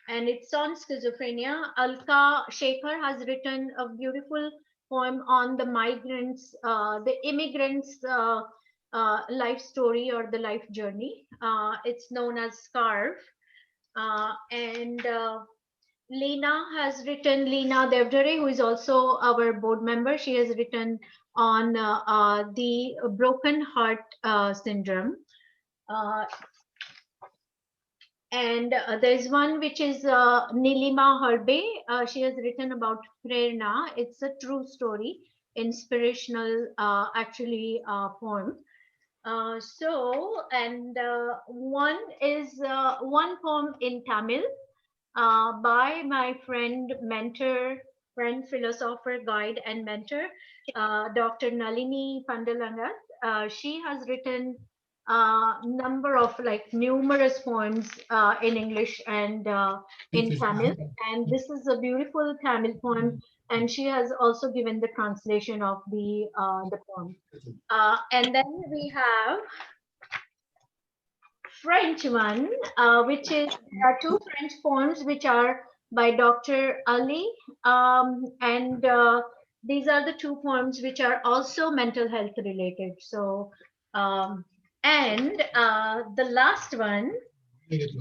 and it's on schizophrenia. Alka Shekhar has written a beautiful poem on the migrants, the immigrants' life story or the life journey. It's known as Scarf. And Leena has written, Leena Devdare, who is also our board member, she has written on the broken heart syndrome. And there's one which is Nilima Harbe. She has written about Prerna. It's a true story, inspirational actually poem. And one is one poem in Tamil by my friend, mentor, friend, philosopher, guide, and mentor, Dr. Nalini Pandalangat. She has written number of numerous poems in English and in Tamil. And this is a beautiful Tamil poem. And she has also given the translation of the poem. And then we have French one, which is two French poems which are by Dr. Ali. And these are the two poems which are also mental health related. So, and the last one is,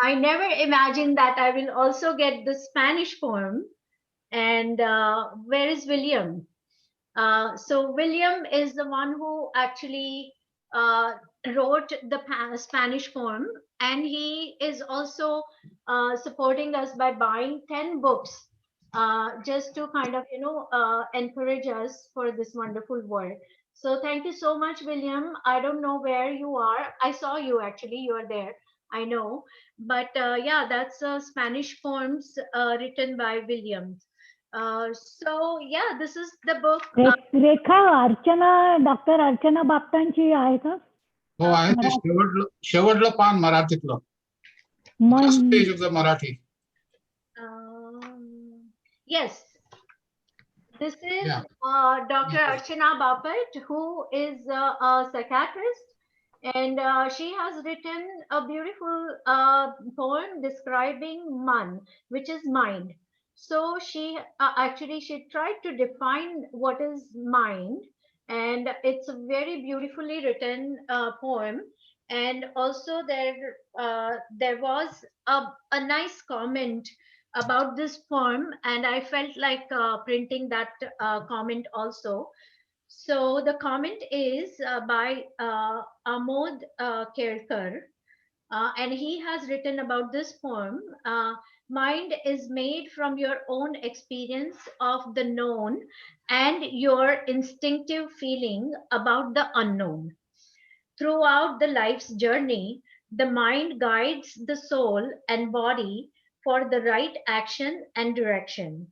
I never imagined that I will also get the Spanish poem. And where is William? So William is the one who actually wrote the Spanish poem, and he is also supporting us by buying 10 books just to kind of, encourage us for this wonderful work. So thank you so much, William. I don't know where you are. I saw you actually, you are there. I know, but yeah, that's Spanish poems written by William. So yeah, this is the book. Rekha Archana doctor Archana बापटांची आहे का? हो आहे ते शेवटलं पान मराठीतलं. Last page of the Marathi. Yes, this is Dr. Archana Bapat, who is a psychiatrist, and she has written a beautiful poem describing Mann, which is mind. So she actually tried to define what is mind, and it's a very beautifully written poem. And also there was a nice comment about this poem, and I felt like printing that comment also. So the comment is by Amod Kerkar, and he has written about this poem. Mind is made from your own experience of the known and your instinctive feeling about the unknown. Throughout the life's journey, the mind guides the soul and body for the right action and direction.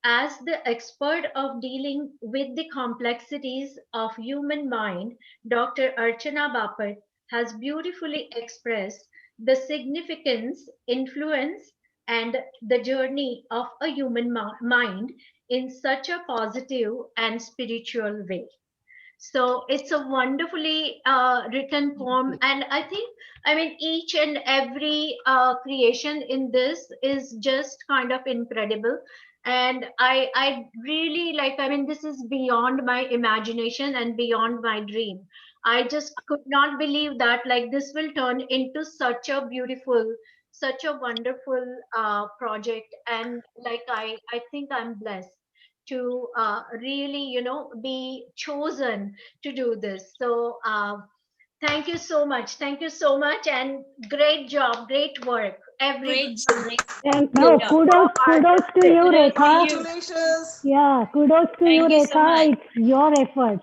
As the expert of dealing with the complexities of human mind, Dr. Archana Bapat has beautifully expressed the significance, influence, and the journey of a human mind in such a positive and spiritual way. So it's a wonderfully written poem, and I mean, each and every creation in this is just kind of incredible. And I really like, I mean, this is beyond my imagination and beyond my dream. I just could not believe that like this will turn into such a beautiful, such a wonderful project. And like, I think I'm blessed to really, you know, be chosen to do this. So thank you so much. Thank you so much, and great job, great work. Thank you. Kudos to you, Rekha. Congratulations. Yeah, kudos to you, Rekha. It's your effort.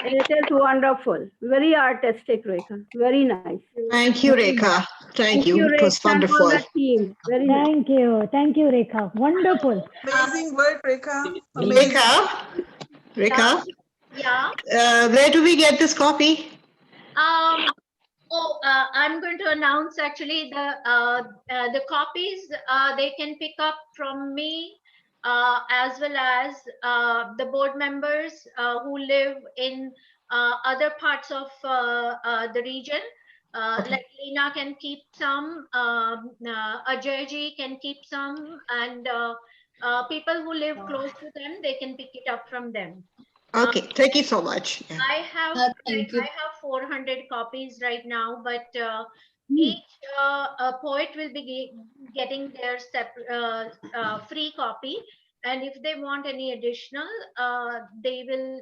It is wonderful. Very artistic, Rekha. Very nice. Thank you, Rekha. Thank you. It was wonderful. Team. Very Thank you. Thank you, Rekha. Wonderful. Amazing work, Rekha. Rekha, Yeah. where do we get this copy? I'm going to announce actually the copies they can pick up from me, as well as the board members who live in other parts of the region. Like Lena can keep some, Ajayji can keep some, and people who live close to them, they can pick it up from them. Okay, thank you so much. I have I have 400 copies right now, but each poet will be getting their free copy, and if they want any additional, we will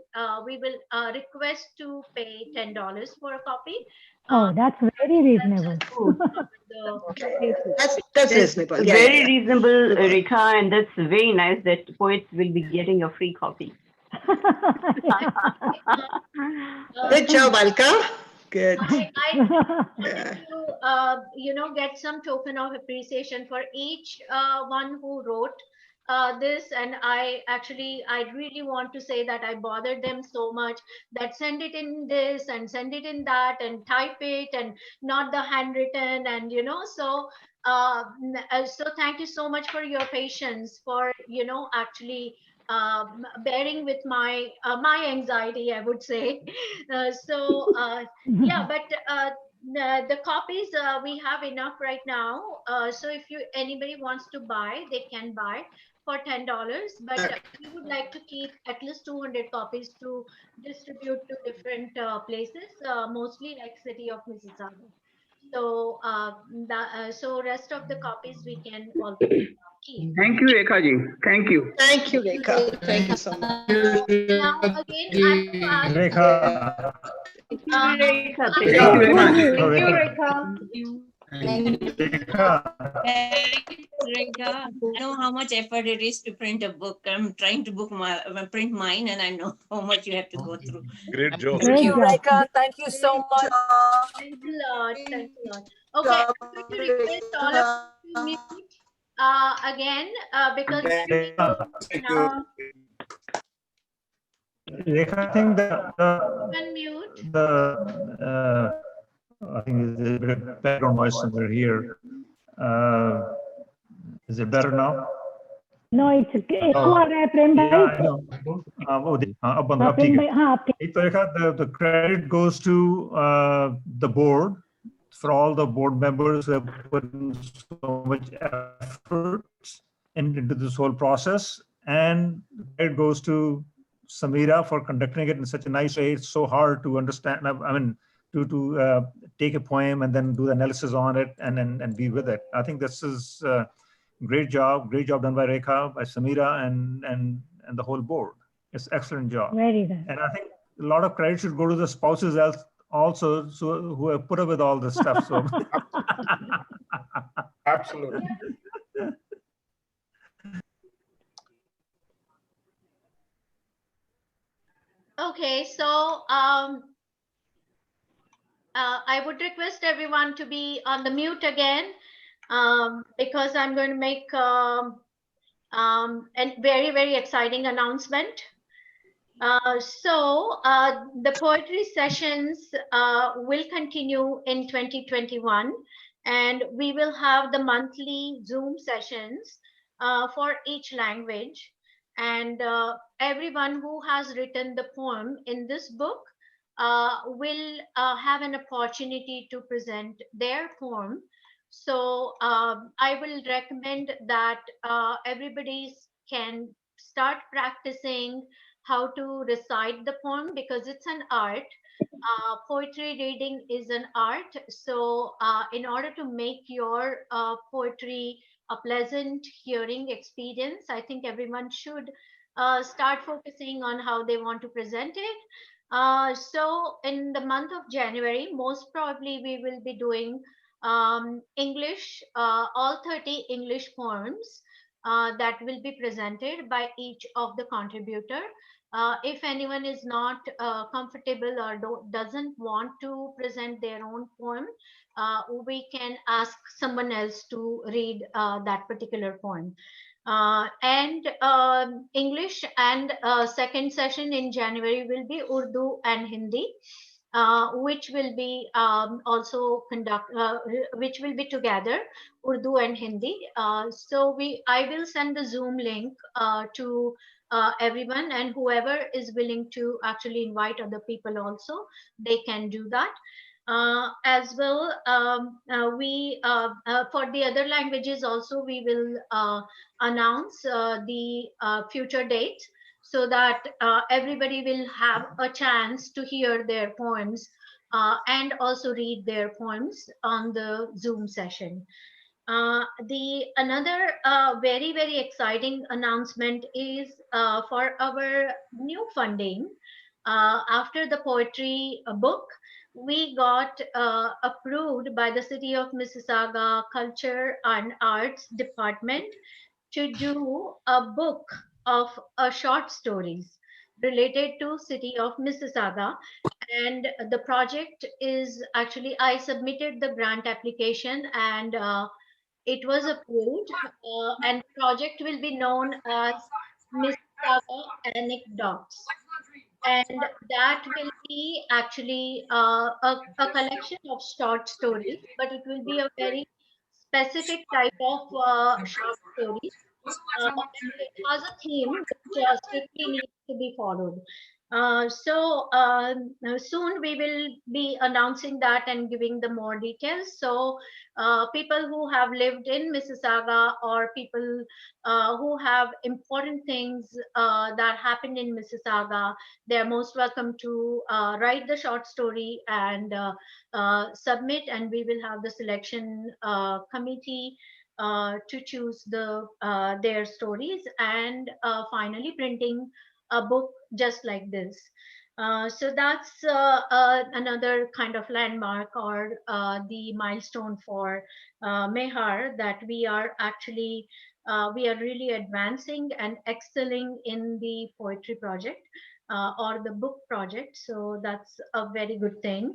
request to pay $10 for a copy. Oh, that's very reasonable. That's reasonable. Yeah, very yeah. reasonable, Rekha, and that's very nice that poets will be getting a free copy. Good job, Alka. Good. I wanted to, you know, get some token of appreciation for each one who wrote this, and I really want to say that I bothered them so much that send it in this and send it in that and type it and not the handwritten, and you know, so so thank you so much for your patience, for, you know, actually bearing with my my anxiety, I would say. Yeah, but the copies we have enough right now. So if anybody wants to buy, they can buy for $10. But we would like to keep at least 200 copies to distribute to different places, mostly like city of Mississauga. So so rest of the copies we can also keep. Thank you, Rekha ji. Thank you. Thank you, Rekha. Thank you so much. Now again, Rekha. Thank you very much. Thank you, Rekha. Rekha, I know how much effort it is to print a book. I'm trying to print mine, and I know how much you have to go through. Great job. Thank you, Rekha. Thank you so much. Thanks a lot. Thanks a lot. Okay, I'm going to request all of you to mute. again, because few people, Rekha, I think I think there's a bit of background noise somewhere here. Is it better now? No, it's echo आ रहा है प्रेम भाई. Yeah, I know. The credit goes to the board, for all the board members who have put in so much effort into this whole process, and it goes to Samira for conducting it in such a nice way. It's so hard to understand. I mean, to take a poem and then do the analysis on it and be with it. I think this is great job done by Rekha, by Samira, and the whole board. It's excellent job. Very good. And I think a lot of credit should go to the spouses also, so who have put up with all this stuff. So Absolutely. Okay, so I would request everyone to be on the mute again, because I'm going to make a very, very exciting announcement. The poetry sessions will continue in 2021, and we will have the monthly Zoom sessions for each language. And everyone who has written the poem in this book will have an opportunity to present their poem. So I will recommend that everybody can start practicing how to recite the poem, because it's an art. Poetry reading is an art. So in order to make your poetry a pleasant hearing experience, I think everyone should start focusing on how they want to present it. So in the month of January, most probably we will be doing English, all 30 English poems that will be presented by each of the contributor. If anyone is not comfortable or doesn't want to present their own poem, we can ask someone else to read that particular poem. And English and second session in January will be Urdu and Hindi, which will be which will be together, Urdu and Hindi. I will send the Zoom link to everyone, and whoever is willing to actually invite other people also, they can do that. As well, for the other languages also, we will announce the future dates, so that everybody will have a chance to hear their poems and also read their poems on the Zoom session. Another very, very exciting announcement is for our new funding. After the poetry book, we got approved by the City of Mississauga Culture and Arts Department to do a book of short stories related to City of Mississauga. And the project is actually, I submitted the grant application, and it was approved, and the project will be known as Mississauga Anecdotes. And that will be actually a collection of short stories, but it will be a very specific type of short stories. And it has a theme which strictly needs to be followed. Soon we will be announcing that and giving the more details. So people who have lived in Mississauga, or people who have important things that happened in Mississauga, they're most welcome to write the short story and submit, and we will have the selection committee to choose their stories, and finally printing a book just like this. So that's another kind of landmark, or the milestone for MEHAR, that we are actually we are really advancing and excelling in the poetry project or the book project. So that's a very good thing.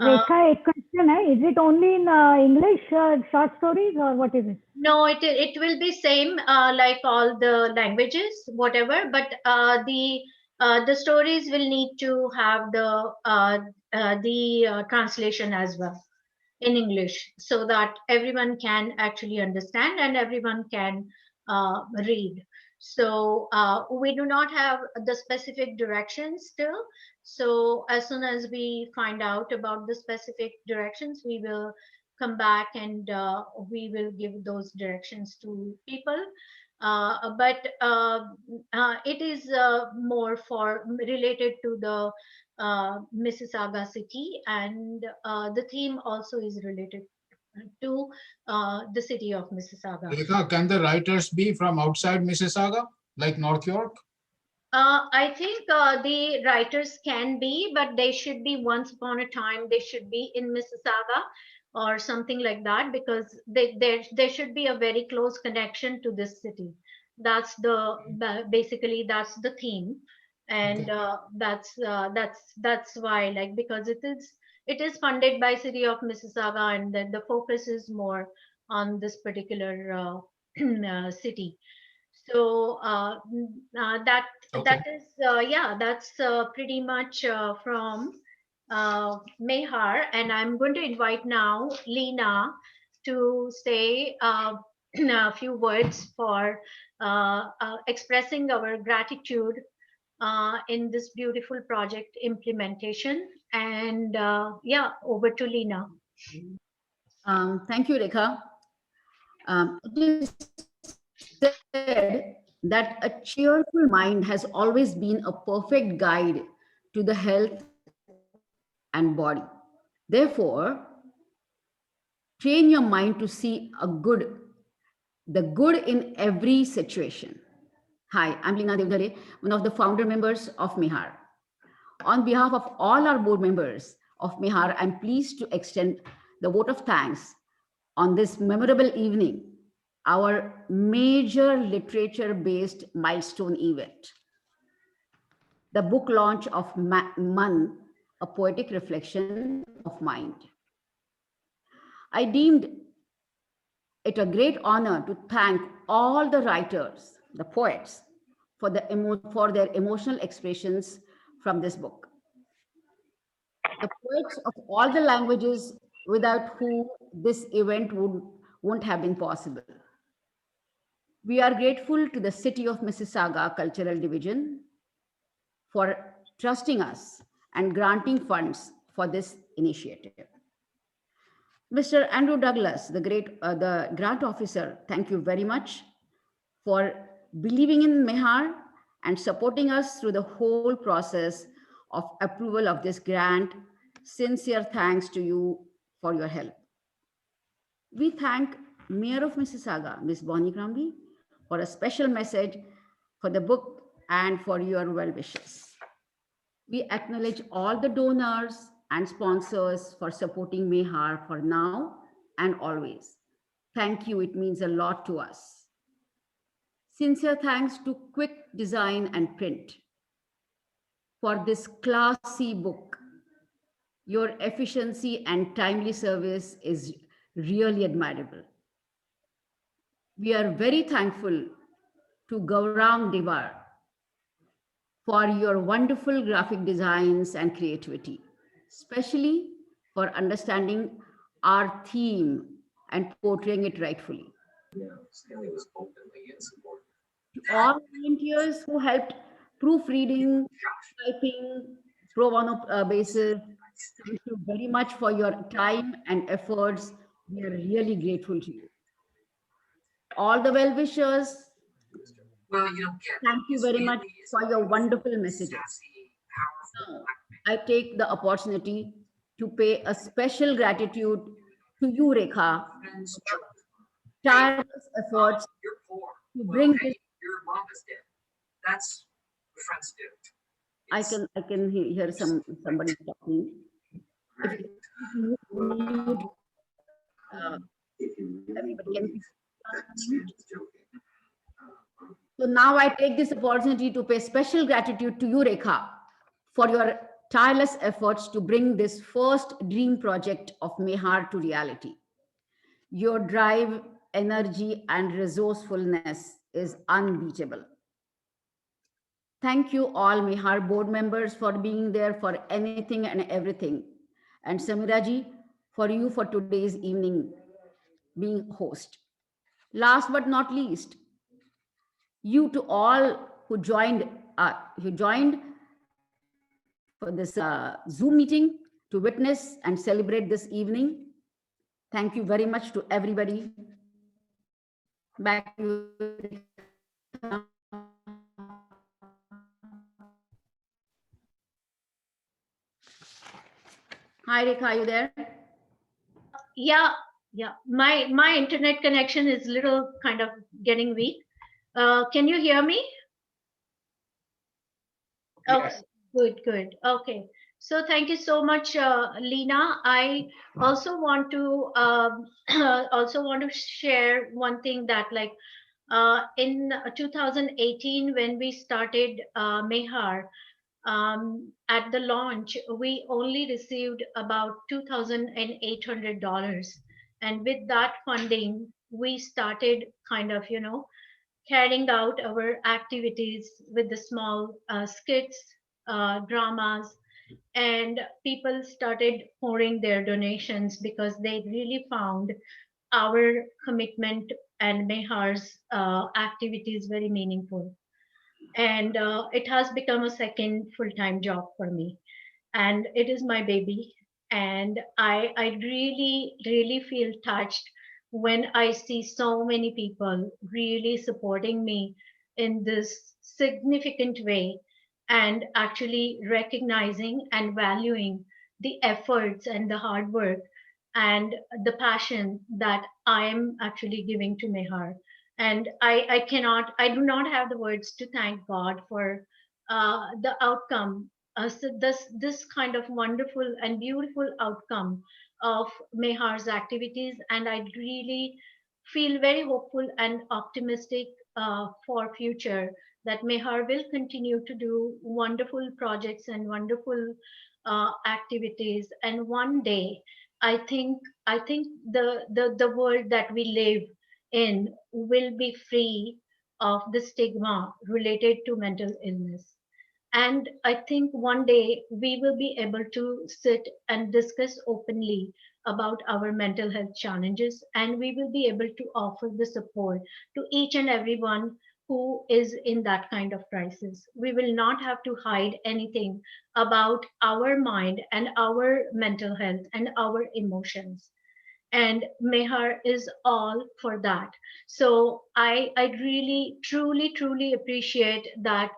Rekha, a question, is it only in English short stories or what is it? No, it will be same like all the languages, whatever. But the stories will need to have the translation as well in English, so that everyone can actually understand and everyone can read. So we do not have the specific directions still. So as soon as we find out about the specific directions, we will come back and we will give those directions to people. But it is more for related to the Mississauga city, and the theme also is related to the city of Mississauga. Rekha, can the writers be from outside Mississauga, like North York? I think the writers can be, but they should be once upon a time, they should be in Mississauga or something like that, because there should be a very close connection to this city. That's basically that's the theme, and that's why, like, because it is funded by city of Mississauga, and then the focus is more on this particular city. So that is yeah, that's pretty much from MEHAR, and I'm going to invite now Lena to say a few words for expressing our gratitude in this beautiful project implementation. And yeah, over to Lena. Thank you, Rekha. It is said that a cheerful mind has always been a perfect guide to the health and body. Therefore, train your mind to see the good in every situation. Hi, I'm Lena Devdare, one of the founder members of MEHAR. On behalf of all our board members of MEHAR, I'm pleased to extend the vote of thanks on this memorable evening, our major literature-based milestone event, the book launch of Mann, A Poetic Reflection of Mind. I deemed it a great honor to thank all the writers, the poets, for their emotional expressions from this book. The poets of all the languages without whom this event wouldn't have been possible. We are grateful to the City of Mississauga Cultural Division for trusting us and granting funds for this initiative. Mr. Andrew Douglas, the grant officer, thank you very much for believing in MEHAR and supporting us through the whole process of approval of this grant. Sincere thanks to you for your help. We thank Mayor of Mississauga, Ms. Bonnie Crombie, for a special message for the book and for your well wishes. We acknowledge all the donors and sponsors for supporting MEHAR for now and always. Thank you, it means a lot to us. Sincere thanks to Quick Design and Print for this classy book. Your efficiency and timely service is really admirable. We are very thankful to Gaurang Devar for your wonderful graphic designs and creativity, especially for understanding our theme and portraying it rightfully. To all volunteers who helped proofreading, typing, pro bono basis, thank you very much for your time and efforts. We are really grateful to you. All the well-wishers, thank you very much for your wonderful messages. Now, I take the opportunity to pay a special gratitude to you, Rekha, for tireless efforts to bring this. That's what friends do. I can hear somebody talking. If you mute, everybody can. So now I take this opportunity to pay special gratitude to you, Rekha, for your tireless efforts to bring this first dream project of MEHAR to reality. Your drive, energy, and resourcefulness is unbeatable. Thank you all MEHAR board members for being there for anything and everything. And Samiraji, for today's evening being host. Last but not least, you to all who joined for this Zoom meeting to witness and celebrate this evening. Thank you very much to everybody. Back to you. Hi, Rekha, are you there? Yeah. My internet connection is little kind of getting weak. Can you hear me? Okay, good. Okay. So thank you so much, Lena. I also want to share one thing that in 2018 when we started MEHAR, at the launch we only received about $2,800, and with that funding we started kind of carrying out our activities with the small skits, dramas, and people started pouring their donations because they really found our commitment and MEHAR's activities very meaningful. And it has become a second full-time job for me. And it is my baby. And I really feel touched when I see so many people really supporting me in this significant way and actually recognizing and valuing the efforts and the hard work and the passion that I am actually giving to MEHAR. And I do not have the words to thank God for the outcome. So this kind of wonderful and beautiful outcome of MEHAR's activities, and I really feel very hopeful and optimistic for future that MEHAR will continue to do wonderful projects and wonderful activities. And one day, I think the world that we live in will be free of the stigma related to mental illness. And I think one day we will be able to sit and discuss openly about our mental health challenges, and we will be able to offer the support to each and everyone who is in that kind of crisis. We will not have to hide anything about our mind and our mental health and our emotions, and MEHAR is all for that. So I really truly appreciate that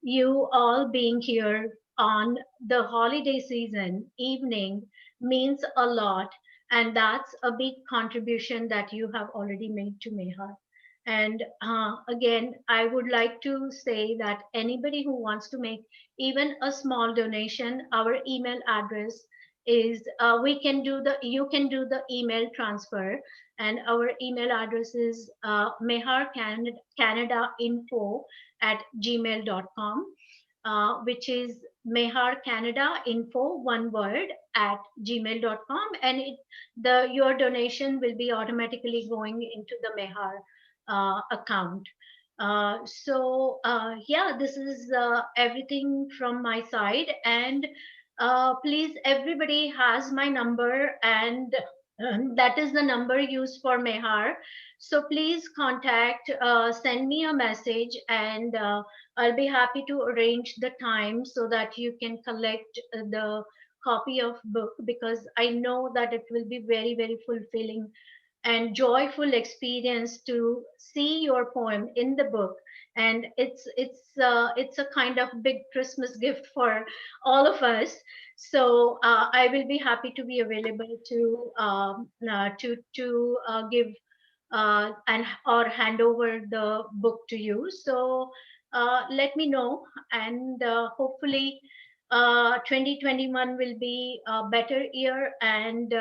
you all being here on the holiday season evening means a lot, and that's a big contribution that you have already made to MEHAR. And again, I would like to say that anybody who wants to make even a small donation, our email address is you can do the email transfer, and our email address is meharcanadainfo@gmail.com, which is meharcanadainfo, one word, @gmail.com, and your donation will be automatically going into the MEHAR account. Yeah, this is everything from my side, and please, everybody has my number, and that is the number used for MEHAR. So please contact, send me a message, and I'll be happy to arrange the time so that you can collect the copy of book, because I know that it will be very fulfilling and joyful experience to see your poem in the book. And it's a kind of big Christmas gift for all of us. So I will be happy to be available to give and or hand over the book to you. So let me know, and hopefully 2021 will be a better year, and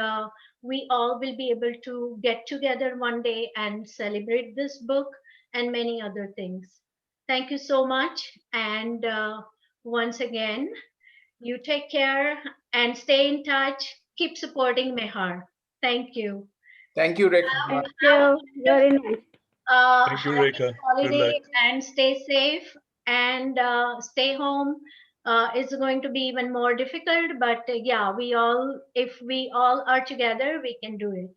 we all will be able to get together one day and celebrate this book and many other things. Thank you so much. And once again, You take care and stay in touch. Keep supporting MEHAR. Thank you. Thank you, Rekha. Thank you. Very nice. Thank you, Happy Rekha. Good holiday luck. and stay safe and stay home. It's going to be even more difficult, but yeah, if we all are together, we can do it.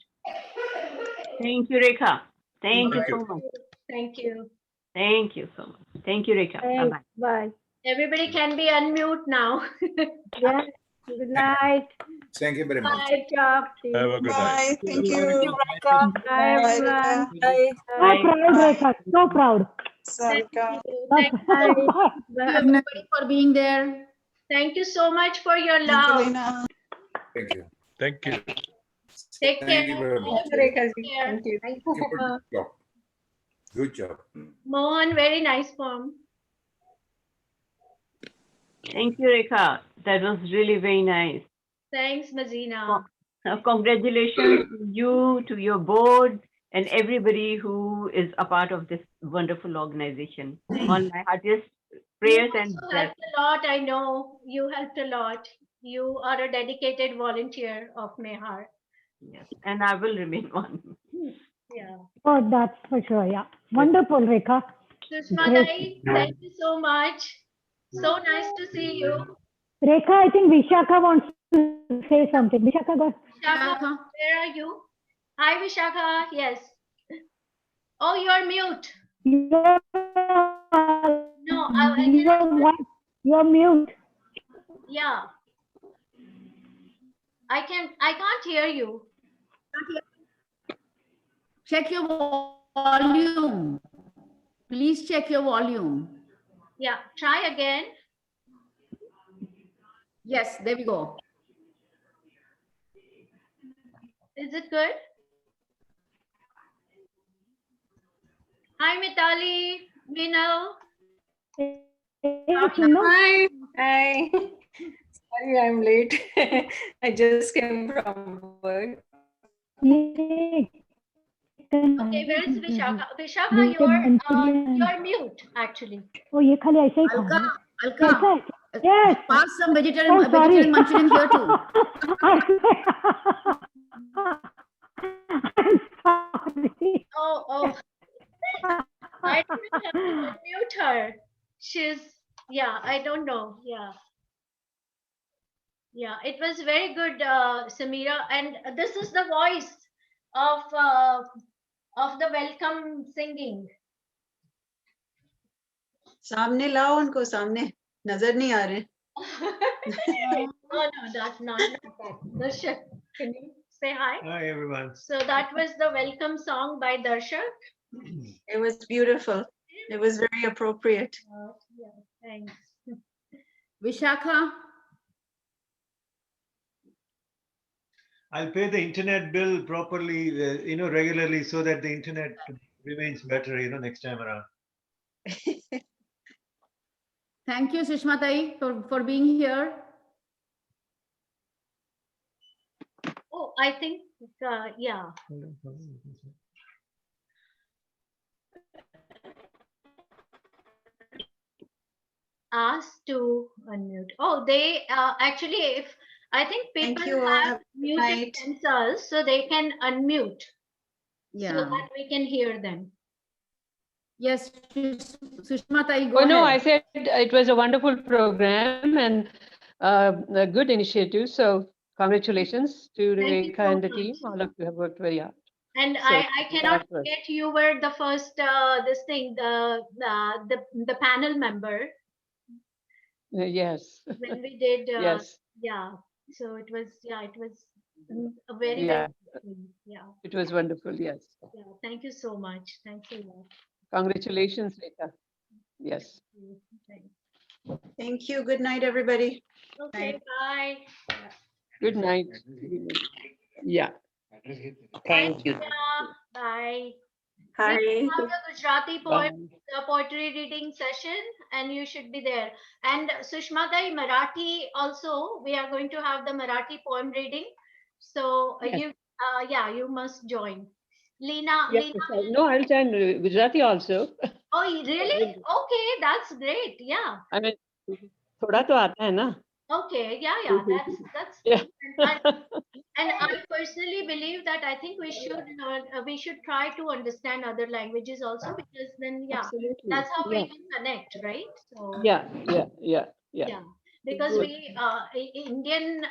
Thank you, Rekha. Thank you so much. Thank you. Thank you so much. Thank you, Rekha. Thanks. Bye-bye. Bye. Everybody can be unmute now. Yes. Good night. Thank you very much. Bye. Good job. Have a good night. Thank you, Rekha. Bye, everyone. Bye. So proud, Rekha. So proud. Thank Welcome. you. Bye. Thank you. Bye. Thank you everybody for being there. Thank you so much for your Thank you, love. Lena. Thank you. Thank you. Take Thank you care. very much. Take care. Thank you for the job. Good job. Mohan, very nice poem. Thank you, Rekha. That was really very nice. Thanks, Mazina. Congratulations to you, to your board, and everybody who is a part of this wonderful organization. All my heartiest prayers You and also blessings. helped a lot. I know you helped a lot. You are a dedicated volunteer of MEHAR. Yes, and I will remain one. Yeah. Oh, that's for sure. Yeah. Wonderful, Rekha. Sushma Great. Dai, thank you so much. So nice to see you. Rekha, I think Vishakha wants to say something. Vishakha, go. Vishakha, where are you? Hi, Vishakha. Yes. Oh, you're mute. You're, No, I cannot. you're mute. Yeah. I can't hear you. Check your volume. Please check your volume. Yeah, try again. Yes, there we go. Is it good? Hi, Mitali, Minal. Hi. Hi. Sorry, I'm late. I just came from work. Okay, where is Vishakha? Vishakha, you're mute actually. Oh, ये खाली ऐसे ही था ना? Alka, Yes. pass some vegetarian, Oh, sorry. vegetarian Manchurian here too. I'm sorry. Oh. I don't know how to unmute her. Yeah, I don't know. Yeah, it was very good, Samira. And this is the voice of the welcome singing. सामने लाओ उनको सामने नजर नहीं आ रहे No, that's not that. Darshak, can you say hi? Hi, everyone. So that was the welcome song by Darshak. It was beautiful. It was very appropriate. Yeah, thanks. Vishakha. I'll pay the internet bill properly, regularly, so that the internet remains better, next time around. Thank you, Sushma Tai, for being here. Oh, I think, yeah. Asked to unmute. Oh, they actually, if I think people have muted themselves, so they can unmute. Yeah. So that we can hear them. Yes, Sushma Tai, go ahead. No, I said it was a wonderful program and a good initiative. So congratulations to Rekha and the team. All of you have worked very hard. And so, I cannot forget you were the first the panel member. Yes. When we did yes. Yeah. So it was a very very It was wonderful, yes. Yeah, thank you so much. Thanks a lot. Congratulations, Rekha. Yes. Thank you. Good night, everybody. Okay, bye. Good night. Yeah. Thank you. Bye. Hi. We have a Gujarati poetry reading session, and you should be there. And Sushma Dai, Marathi also, we are going to have the Marathi poem reading. So you must join. Lena. No, I'll join Gujarati also. Oh, really? Okay, that's great. Yeah. I mean, thoda to aata hai na. Okay, yeah, that's Yeah. and I personally believe that I think we should try to understand other languages also, because then Absolutely. that's how Yeah. we can connect, right? So Yeah. Yeah. because Good. Indian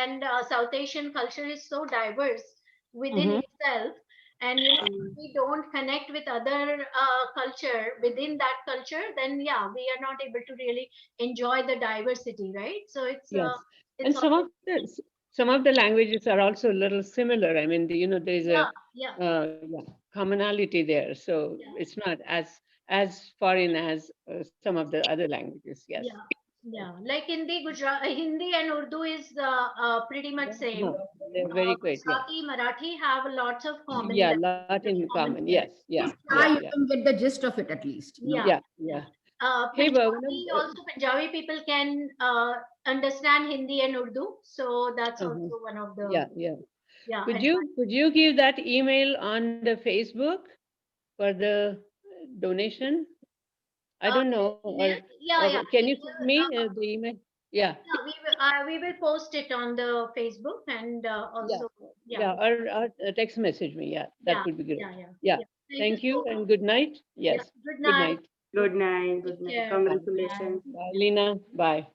and South Asian culture is so diverse within Mhm. itself, and if we don't connect with other culture within that culture, then we are not able to really enjoy the diversity, right? So Yes. it's And all some of the languages are also a little similar. I mean, there's a yeah. commonality there. So it's not as foreign as some of the other languages. Yes. Yeah, like Hindi and Urdu is pretty much same. They're very great. Yeah. Gujarati, Marathi have lots of common Yeah, lot in common. Yes. Yeah. You can get the gist of it at least. Yeah. Hey, Punjabi also Punjabi people can understand Hindi and Urdu, so that's also one of the yeah. Could you give that email on the Facebook for the donation? I don't know. Can you send me the email? Yeah. We will post it on the Facebook and also Or text message me. Yeah, that would be great. Yeah. Thank you so and good night. Yes. Good night. Good night. Good night. care. Congratulations. Bye, Lena. Bye.